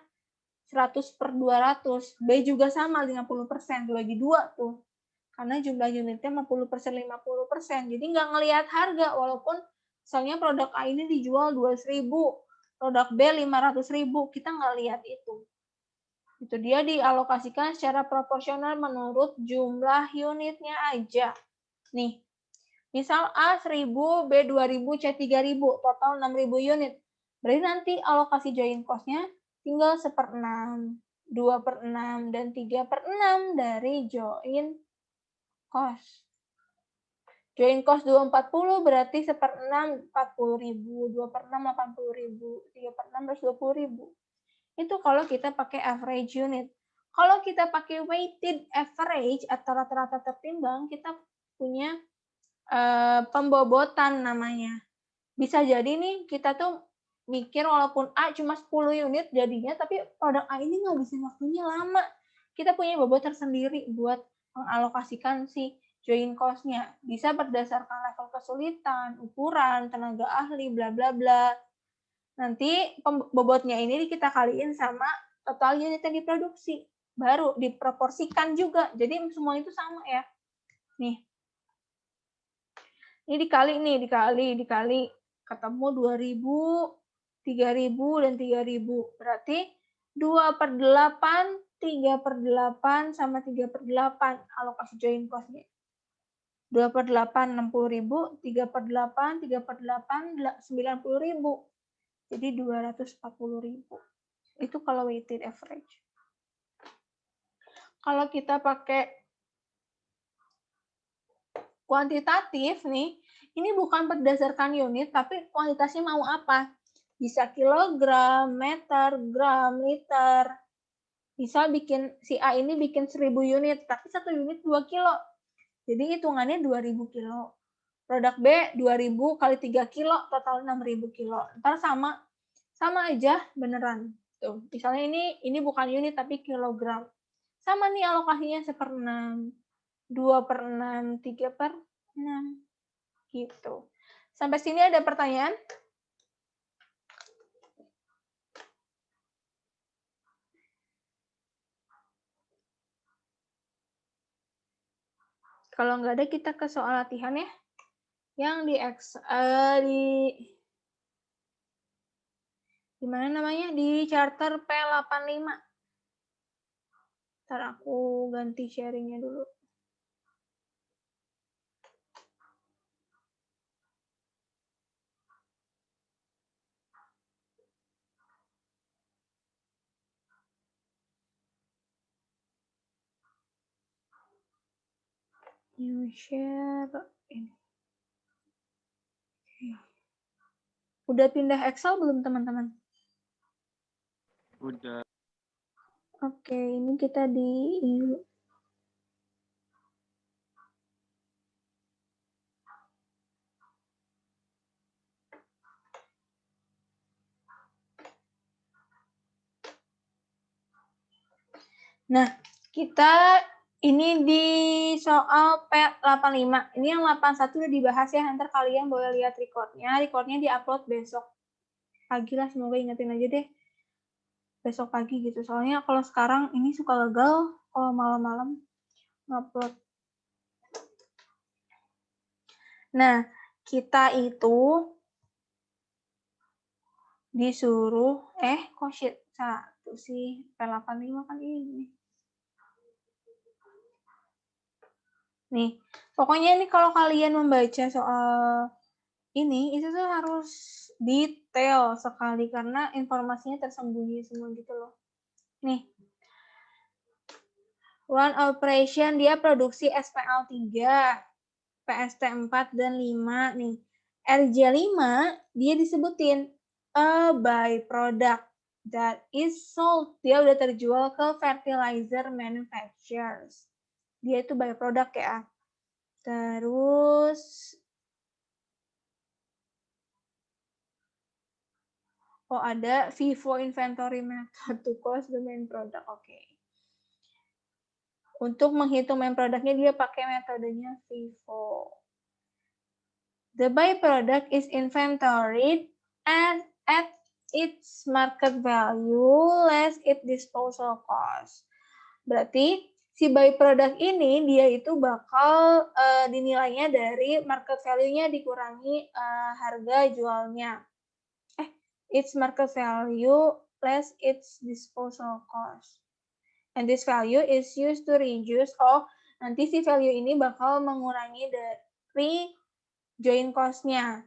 Speaker 1: 100/200. B juga sama 50%, dibagi 2 tuh. Karena jumlah unitnya 50%, 50%. Jadi nggak ngelihat harga, walaupun misalnya produk A ini dijual 200.000, produk B 500.000, kita nggak lihat itu. Itu dia dialokasikan secara proporsional menurut jumlah unitnya aja. Nih, Misal A 1000, B 2000, C 3000, total 6000 unit. Berarti nanti alokasi join cost-nya tinggal 1/6, 2/6, dan 3/6 dari join cost. Join cost 240 berarti 1/6 40.000, 2/6 80.000, 3/6 120.000. Itu kalau kita pakai average unit. Kalau kita pakai weighted average atau rata-rata tertimbang, kita punya pembobotan namanya. Bisa jadi nih kita tuh mikir walaupun A cuma 10 unit jadinya, tapi produk A ini ngabisin waktunya lama. Kita punya bobot tersendiri buat mengalokasikan si join cost-nya. Bisa berdasarkan level kesulitan, ukuran, tenaga ahli, bla bla bla. Nanti bobotnya ini kita kaliin sama total unit yang diproduksi. Baru diproporsikan juga. Jadi semua itu sama ya. Nih. Ini dikali. Ketemu 2000, 3000, dan 3000. Berarti 2/8, 3/8, sama 3/8 alokasi join cost-nya. 2/8, 60.000, 3/8, 3/8, 90.000. Jadi 240.000. Itu kalau weighted average. Kalau kita pakai kuantitatif nih, ini bukan berdasarkan unit, tapi kuantitasnya mau apa? Bisa kilogram, meter, gram, liter. Misal si A ini bikin 1000 unit, tapi 1 unit 2 kilo. Jadi hitungannya 2000 kilo. Produk B 2000 kali 3 kilo, total 6000 kilo. Ntar sama aja beneran. Tuh, misalnya ini bukan unit tapi kilogram. Sama nih alokasinya 1/6. 2/6, 3/6, gitu. Sampai sini ada pertanyaan? Kalau nggak ada, kita ke soal latihan ya. Yang di mana namanya? Di charter P85. Ntar aku ganti sharingnya dulu. New share ini. Udah pindah Excel belum teman-teman?
Speaker 2: Udah.
Speaker 1: Oke, ini kita di Nah, kita ini di soal P85. Ini yang 81 udah dibahas ya, nanti kalian boleh lihat recordnya. Recordnya di-upload besok pagi lah, semoga ingetin aja deh. Besok pagi gitu, soalnya kalau sekarang ini suka gagal kalau malam-malam ngupload. Nah, kita itu disuruh, kok shit, satu sih, P85 kan ini. Nih, pokoknya ini kalau kalian membaca soal ini, itu tuh harus detail sekali karena informasinya tersembunyi semua gitu loh. Nih, one operation dia produksi SPL3, PST4, dan 5 nih. RJ5 dia disebutin a byproduct that is sold. Dia udah terjual ke fertilizer manufacturers. Dia itu byproduct ya. Terus ada FIFO inventory method to cost the main product. Oke. Untuk menghitung main produknya dia pakai metodenya FIFO. The byproduct is inventoried at its market value less its disposal cost. Berarti si byproduct ini dia itu bakal dinilainya dari market value-nya dikurangi harga jualnya. Its market value less its disposal cost. And this value is used to reduce, nanti si value ini bakal mengurangi dari join cost-nya.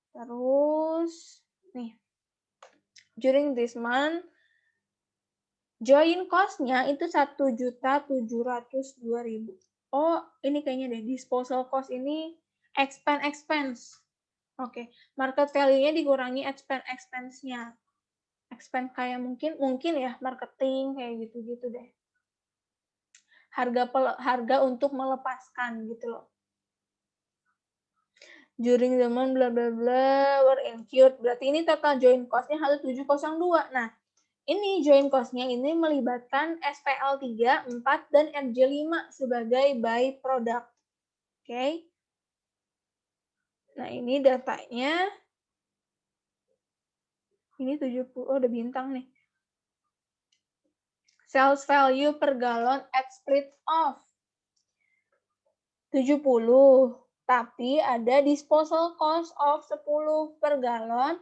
Speaker 1: Terus, nih, during this month, join cost-nya itu 1.702.000. Oh, ini kayaknya deh, disposal cost ini expense. Oke, market value-nya dikurangi expense-nya. Expense kayak mungkin ya marketing kayak gitu-gitu deh. Harga untuk melepaskan gitu loh. During the month bla bla bla were incurred. Berarti ini total join cost-nya 1702. Nah, ini join cost-nya ini melibatkan SPL 3, 4, dan RJ 5 sebagai by product. Oke. Nah, ini datanya. Ini 70, oh udah bintang nih. Sales value per gallon at split off 70. Tapi ada disposal cost of 10 per gallon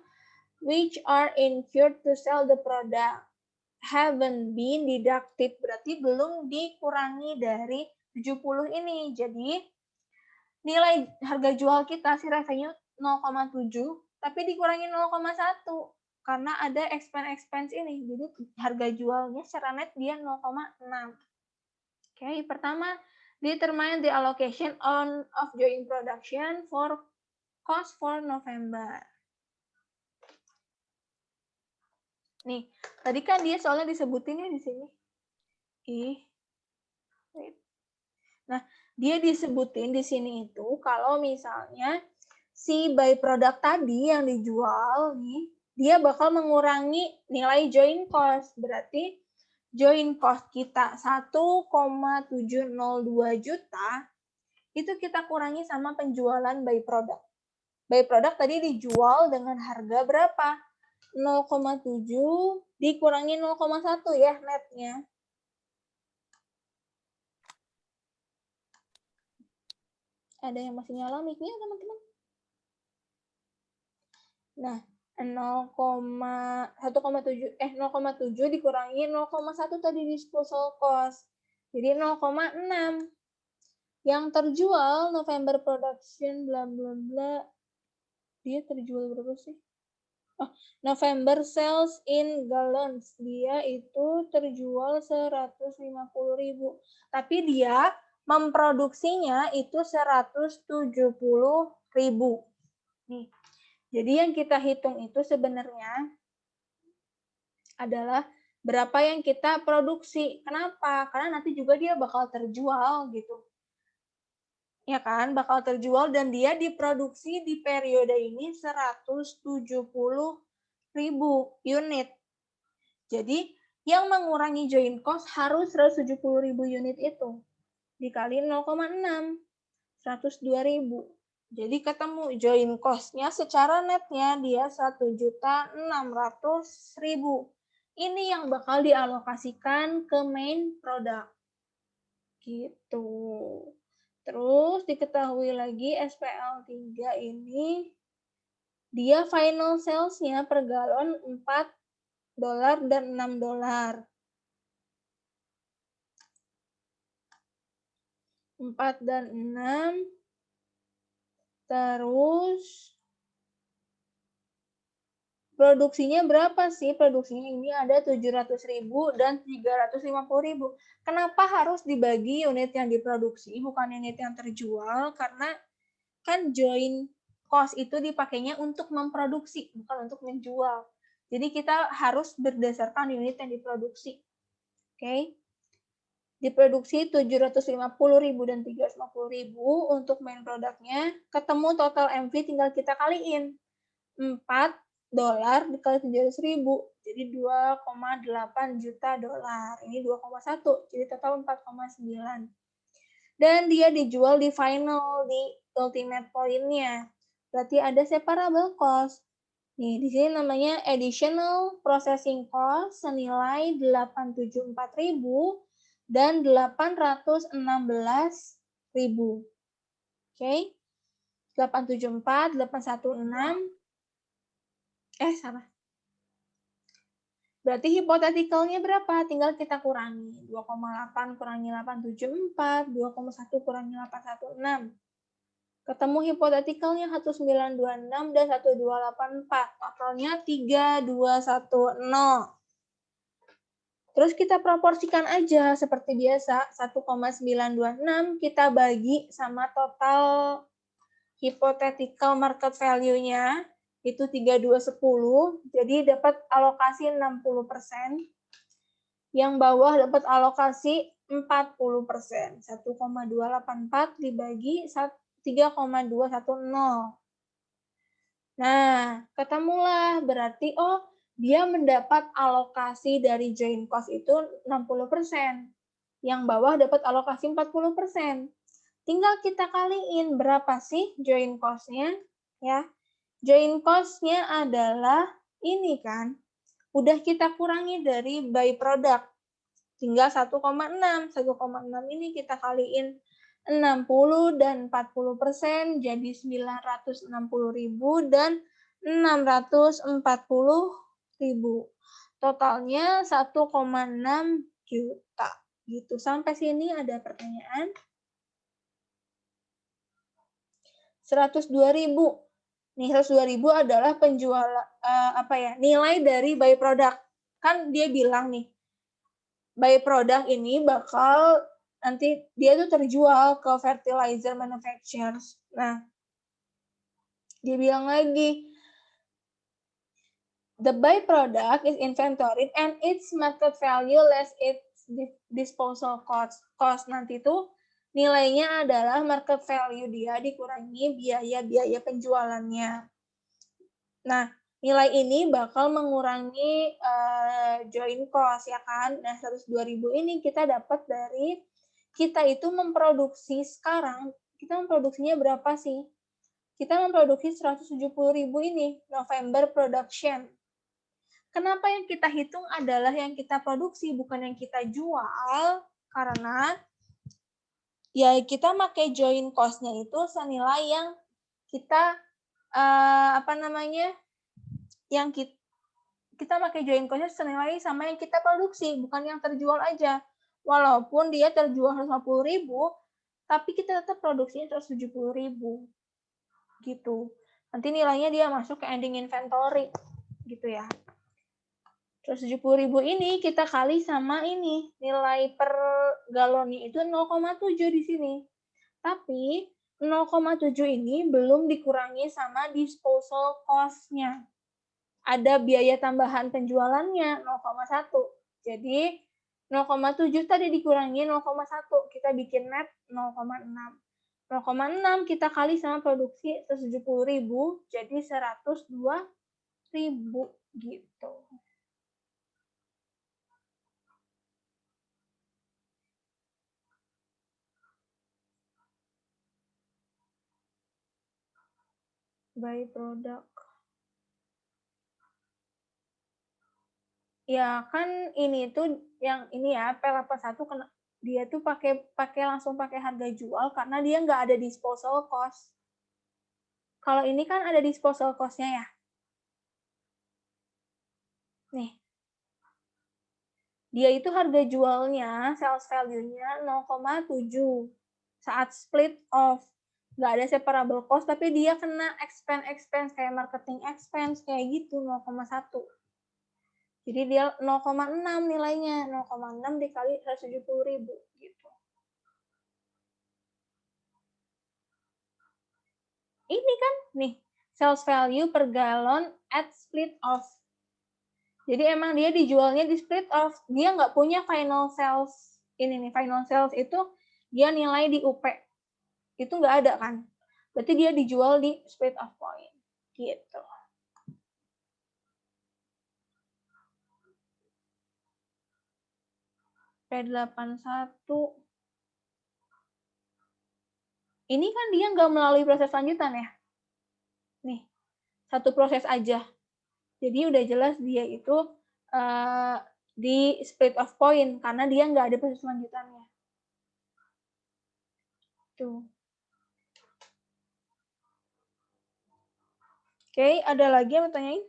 Speaker 1: which are incurred to sell the product haven't been deducted. Berarti belum dikurangi dari 70 ini. Jadi nilai harga jual kita si revenue 0,7 tapi dikurangi 0,1 karena ada expense ini. Jadi harga jualnya secara net dia 0,6. Oke, pertama determine the allocation of joint production for cost for November. Nih, tadi kan dia soalnya disebutinnya di sini. Nah, dia disebutin di sini itu kalau misalnya si byproduct tadi yang dijual nih, dia bakal mengurangi nilai join cost. Berarti join cost kita 1,702 juta itu kita kurangi sama penjualan byproduct. Byproduct tadi dijual dengan harga berapa? 0,7 dikurangi 0,1 ya netnya. Ada yang masih nyala mic-nya, teman-teman? Nah, 0,7 dikurangi 0,1 tadi disposal cost. Jadi 0,6. Yang terjual November production bla bla bla. Dia terjual berapa sih? Oh, November sales in gallons. Dia itu terjual 150.000. Tapi dia memproduksinya itu 170.000. Nih. Jadi yang kita hitung itu sebenarnya adalah berapa yang kita produksi. Kenapa? Karena nanti juga dia bakal terjual gitu. Ya kan? Bakal terjual dan dia diproduksi di periode ini 170.000 unit. Jadi yang mengurangi joint cost harus 170.000 unit itu. Dikali 0,6. 102.000. Jadi ketemu join cost-nya secara netnya dia 1.600.000. Ini yang bakal dialokasikan ke main product. Gitu. Terus diketahui lagi SPL 3 ini dia final sales-nya per galon $4 dan $6. 4 dan 6. Terus produksinya berapa sih? Produksinya ini ada 700.000 dan 350.000. Kenapa harus dibagi unit yang diproduksi bukan unit yang terjual? Karena kan join cost itu dipakainya untuk memproduksi, bukan untuk menjual. Jadi kita harus berdasarkan unit yang diproduksi. Oke. Diproduksi 750.000 dan 350.000 untuk main produknya. Ketemu total MV tinggal kita kaliin. $4 dikali 700.000 jadi 2,8 juta dolar. Ini 2,1 jadi total 4,9. Dan dia dijual di final di ultimate point-nya. Berarti ada separable cost. Nih, di sini namanya additional processing cost senilai 874.000 dan 816.000. Oke. 874, 816 salah. Berarti hipoteticalnya berapa? Tinggal kita kurangi. 2,8 kurangi 874, 2,1 kurangi 816. Ketemu hipotetikalnya 1926 dan 1284. Totalnya 3210. Terus kita proporsikan aja seperti biasa. 1,926 kita bagi sama total hypothetical market value-nya. Itu 3210. Jadi dapat alokasi 60%. Yang bawah dapat alokasi 40%. 1,284 dibagi 3,210. Nah, ketemulah berarti dia mendapat alokasi dari joint cost itu 60%. Yang bawah dapat alokasi 40%. Tinggal kita kaliin berapa sih joint cost-nya, ya. Joint cost-nya adalah ini kan. Udah kita kurangi dari by product. Tinggal 1,6. 1,6 ini kita kaliin 60 dan 40% jadi 960.000 dan 640.000. Totalnya 1,6 juta. Gitu. Sampai sini ada pertanyaan? 102.000. Nih 102.000 adalah penjual nilai dari by product. Kan dia bilang nih, by product ini bakal nanti dia tuh terjual ke fertilizer manufacturers. Nah, dia bilang lagi, the byproduct is inventoried and its market value less its disposal cost. Nanti tuh nilainya adalah market value dia dikurangi biaya penjualannya. Nah, nilai ini bakal mengurangi joint cost, ya kan? Nah, 102.000 ini kita dapat dari kita itu memproduksi sekarang, kita memproduksinya berapa sih? Kita memproduksi 170.000 ini, November production. Kenapa yang kita hitung adalah yang kita produksi, bukan yang kita jual? Karena ya kita pakai joint cost-nya itu senilai yang kita yang kita pakai joint cost-nya senilai sama yang kita produksi, bukan yang terjual aja. Walaupun dia terjual 150.000, tapi kita tetap produksinya 170.000. Gitu. Nanti nilainya dia masuk ke ending inventory. Gitu ya. 170.000 ini kita kali sama ini. Nilai per galonnya itu 0,7 di sini. Tapi 0,7 ini belum dikurangi sama disposal cost-nya. Ada biaya tambahan penjualannya 0,1. Jadi 0,7 tadi dikurangi 0,1. Kita bikin net 0,6. 0,6 kita kali sama produksi 170.000, jadi 102.000 gitu. By product. Ya kan ini tuh yang ini ya P81 dia tuh langsung pakai harga jual karena dia nggak ada disposal cost. Kalau ini kan ada disposal cost-nya ya. Nih. Dia itu harga jualnya, sales value-nya 0,7. Saat split off, nggak ada separable cost, tapi dia kena expense kayak marketing expense, kayak gitu, 0,1. Jadi dia 0,6 nilainya, 0,6 dikali 170.000 gitu. Ini kan nih, sales value per galon at split off. Jadi emang dia dijualnya di split off, dia nggak punya final sales. Ini nih, final sales itu dia nilai di UP. Itu nggak ada kan? Berarti dia dijual di split off point. Gitu. P81. Ini kan dia nggak melalui proses lanjutan ya. Nih, satu proses aja. Jadi udah jelas dia itu di split off point karena dia nggak ada proses lanjutannya. Tuh. Oke, ada lagi yang mau tanyain?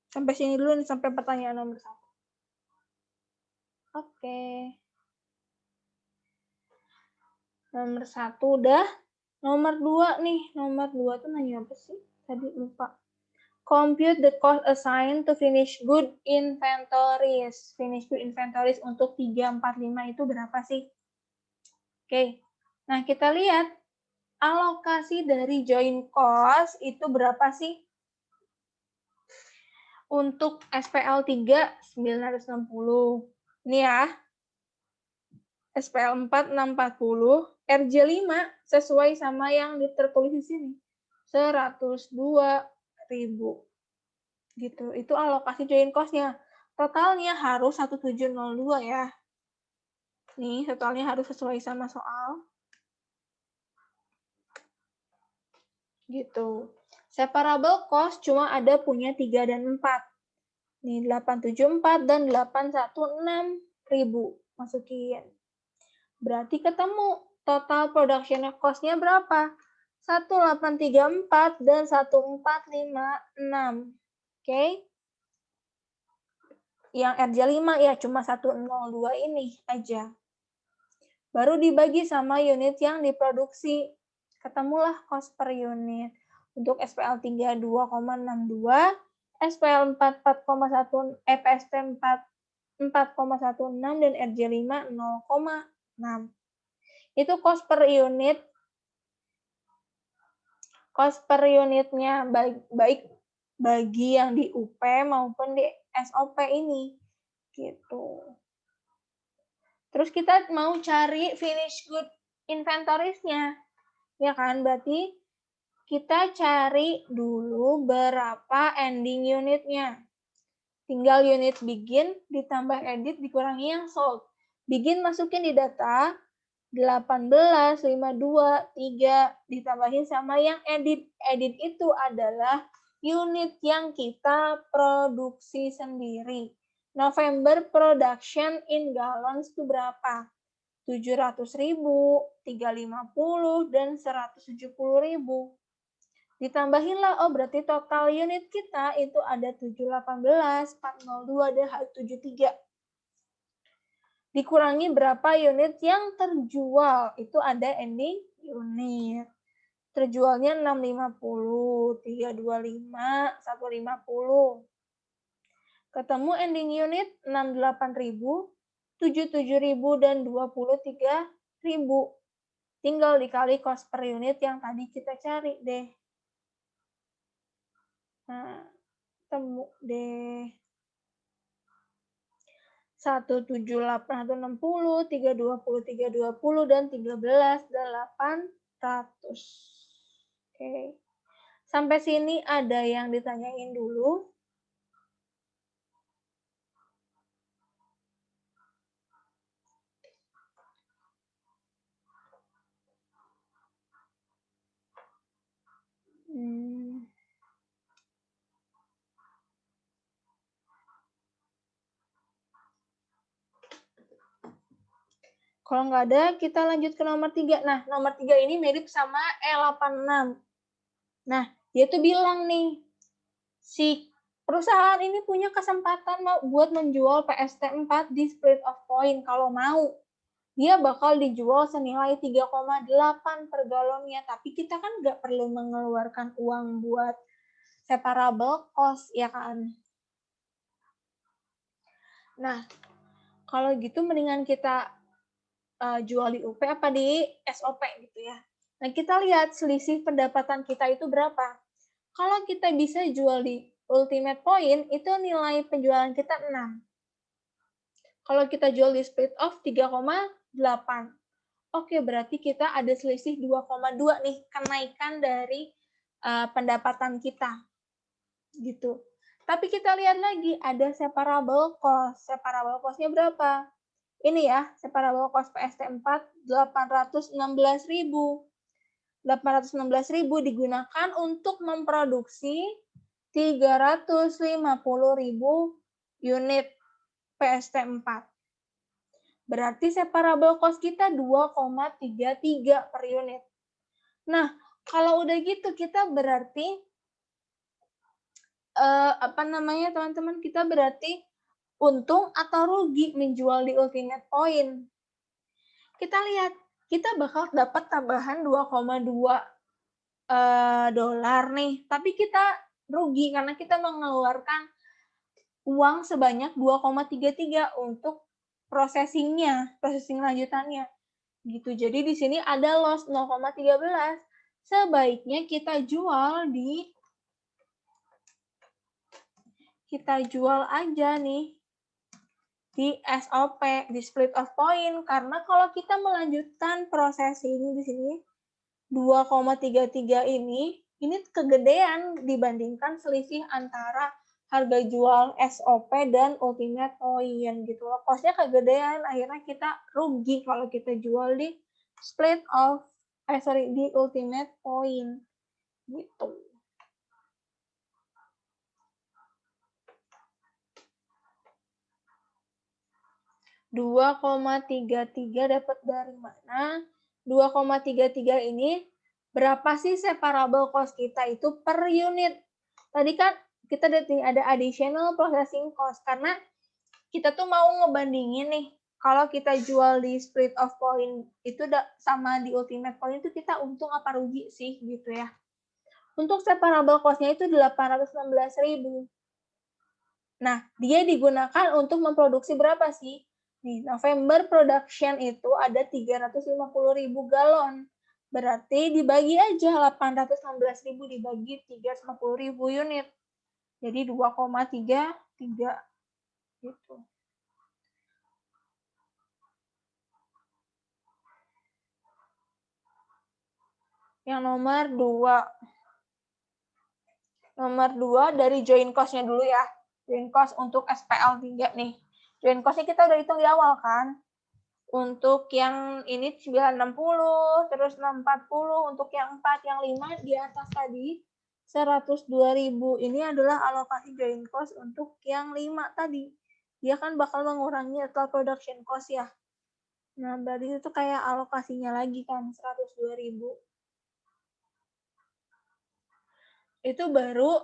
Speaker 1: Sampai sini dulu nih, sampai pertanyaan nomor 1. Oke. Nomor 1 udah. Nomor 2 nih. Nomor 2 tuh nanya apa sih? Tadi lupa. Compute the cost assigned to finished good inventories. Finished good inventories untuk 3, 4, 5 itu berapa sih? Oke. Nah, kita lihat alokasi dari joint cost itu berapa sih? Untuk SPL 3 960. Ini ya. SPL 4 640, RJ 5 sesuai sama yang tertulis di sini. 102.000. Gitu. Itu alokasi joint cost-nya. Totalnya harus 1702 ya. Nih, totalnya harus sesuai sama soal. Gitu. Separable cost cuma ada punya 3 dan 4. Nih, 874 dan 816.000. Masukin. Berarti ketemu total production cost-nya berapa? 1834 dan 1456. Oke. Yang RJ 5 ya cuma 102 ini aja. Baru dibagi sama unit yang diproduksi. Ketemulah cost per unit. Untuk SPL 3 2,62, SPL 4 4,1, PSP 4 4,16 dan RJ 5 0,6. Itu cost per unit. Cost per unitnya baik bagi yang di UP maupun di SOP ini. Gitu. Terus kita mau cari finish good inventories-nya. Ya kan? Berarti kita cari dulu berapa ending unitnya. Tinggal unit begin ditambah edit dikurangi yang sold. Begin masukin di data 18, 52, 3 ditambahin sama yang edit. Edit itu adalah unit yang kita produksi sendiri. November production in gallons itu berapa? 700.000, 350, dan 170.000. Ditambahinlah, oh berarti total unit kita itu ada 718, 402, dan 73. Dikurangi berapa unit yang terjual, itu ada ending unit. Terjualnya 650, 325, 150. Ketemu ending unit 68.000, 77.000, dan 23.000. Tinggal dikali cost per unit yang tadi kita cari deh. Nah, temu deh. 178, 160, 320, 320, dan 13.800. Oke. Sampai sini ada yang ditanyain dulu? Kalau nggak ada, kita lanjut ke nomor 3. Nah, nomor 3 ini mirip sama E86. Nah, dia tuh bilang nih, si perusahaan ini punya kesempatan buat menjual PST 4 di split of point. Kalau mau, dia bakal dijual senilai 3,8 per galonnya. Tapi kita kan nggak perlu mengeluarkan uang buat separable cost, ya kan? Nah, kalau gitu mendingan kita jual di UP apa di SOP gitu ya. Nah, kita lihat selisih pendapatan kita itu berapa. Kalau kita bisa jual di ultimate point, itu nilai penjualan kita 6. Kalau kita jual di split off 3,8. Oke, berarti kita ada selisih 2,2 nih, kenaikan dari pendapatan kita. Gitu. Tapi kita lihat lagi, ada separable cost. Separable cost-nya berapa? Ini ya, separable cost PST 4, 816.000. 816.000 digunakan untuk memproduksi 350.000 unit PST 4. Berarti separable cost kita 2,33 per unit. Nah, kalau udah gitu kita berarti teman-teman, kita berarti untung atau rugi menjual di ultimate point. Kita lihat kita bakal dapat tambahan 2,2 dolar nih, tapi kita rugi karena kita mengeluarkan uang sebanyak 2,33 untuk processing lanjutannya. Gitu. Jadi di sini ada loss 0,13. Sebaiknya kita jual aja nih di SOP, di split of point, karena kalau kita melanjutkan processing di sini 2,33 ini kegedean dibandingkan selisih antara harga jual SOP dan ultimate point gitu loh. Cost-nya kegedean, akhirnya kita rugi kalau kita jual di di ultimate point gitu. $2,33 dapat dari mana? 2,33 ini berapa sih separable cost kita itu per unit? Tadi kan kita ada additional processing cost karena kita tuh mau ngebandingin nih, kalau kita jual di split of point itu sama di ultimate point itu kita untung apa rugi sih gitu ya. Untuk separable cost-nya itu 816.000. Nah, dia digunakan untuk memproduksi berapa sih? Di November production itu ada 350.000 galon. Berarti dibagi aja 816.000 dibagi 350.000 unit. Jadi 2,33 gitu. Yang nomor 2 dari join cost-nya dulu ya. Join cost untuk SPL 3 nih. Join cost-nya kita udah hitung di awal kan. Untuk yang ini 960, terus 640, untuk yang 4, yang 5 di atas tadi 102.000. Ini adalah alokasi join cost untuk yang 5 tadi. Dia kan bakal mengurangi total production cost ya. Nah, berarti itu kayak alokasinya lagi kan 102.000. Itu baru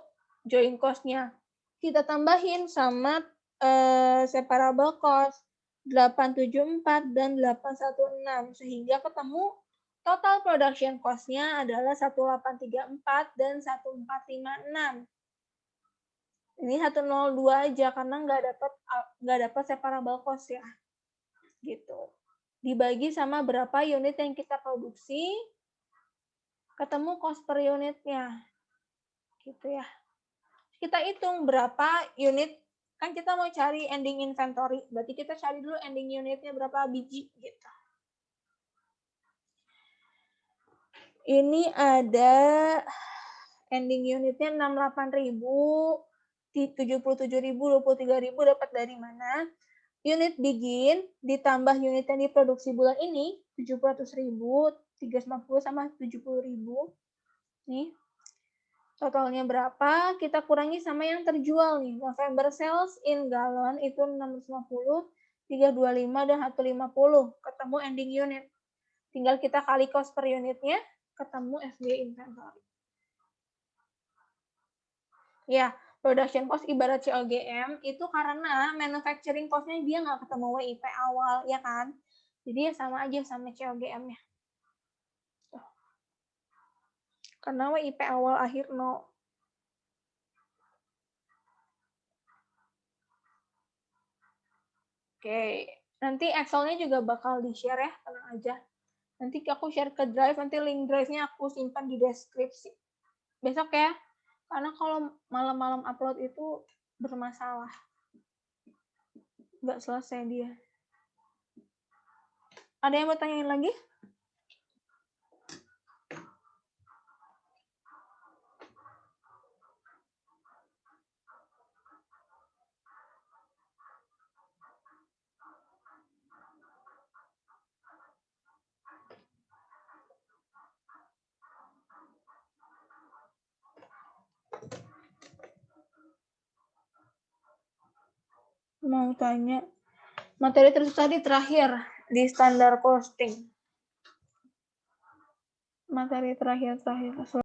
Speaker 1: join cost-nya. Kita tambahin sama separable cost 874 dan 816 sehingga ketemu total production cost-nya adalah 1834 dan 1456. Ini 102 aja karena nggak dapat separable cost ya. Gitu. Dibagi sama berapa unit yang kita produksi, ketemu cost per unitnya. Gitu ya. Kita hitung berapa unit, kan kita mau cari ending inventory, berarti kita cari dulu ending unitnya berapa biji gitu. Ini ada ending unitnya 68.000, 77.000, 23.000 dapat dari mana? Unit begin ditambah unit yang diproduksi bulan ini 700.000, 350 sama 70.000. Nih. Totalnya berapa? Kita kurangi sama yang terjual nih. November sales in gallon itu 650, 325 dan 150. Ketemu ending unit. Tinggal kita kali cost per unitnya, ketemu FG inventory. Ya, production cost ibarat COGM itu karena manufacturing cost-nya dia nggak ketemu WIP awal, ya kan? Jadi ya sama aja sama COGM-nya. Karena WIP awal akhir 0. Oke, nanti Excel-nya juga bakal di-share ya, tenang aja. Nanti aku share ke Drive, nanti link Drive-nya aku simpan di deskripsi. Besok ya, karena kalau malam-malam upload itu bermasalah. Nggak selesai dia. Ada yang mau tanyain lagi? Mau tanya. Materi tersusah di terakhir, di standar costing. Materi terakhir.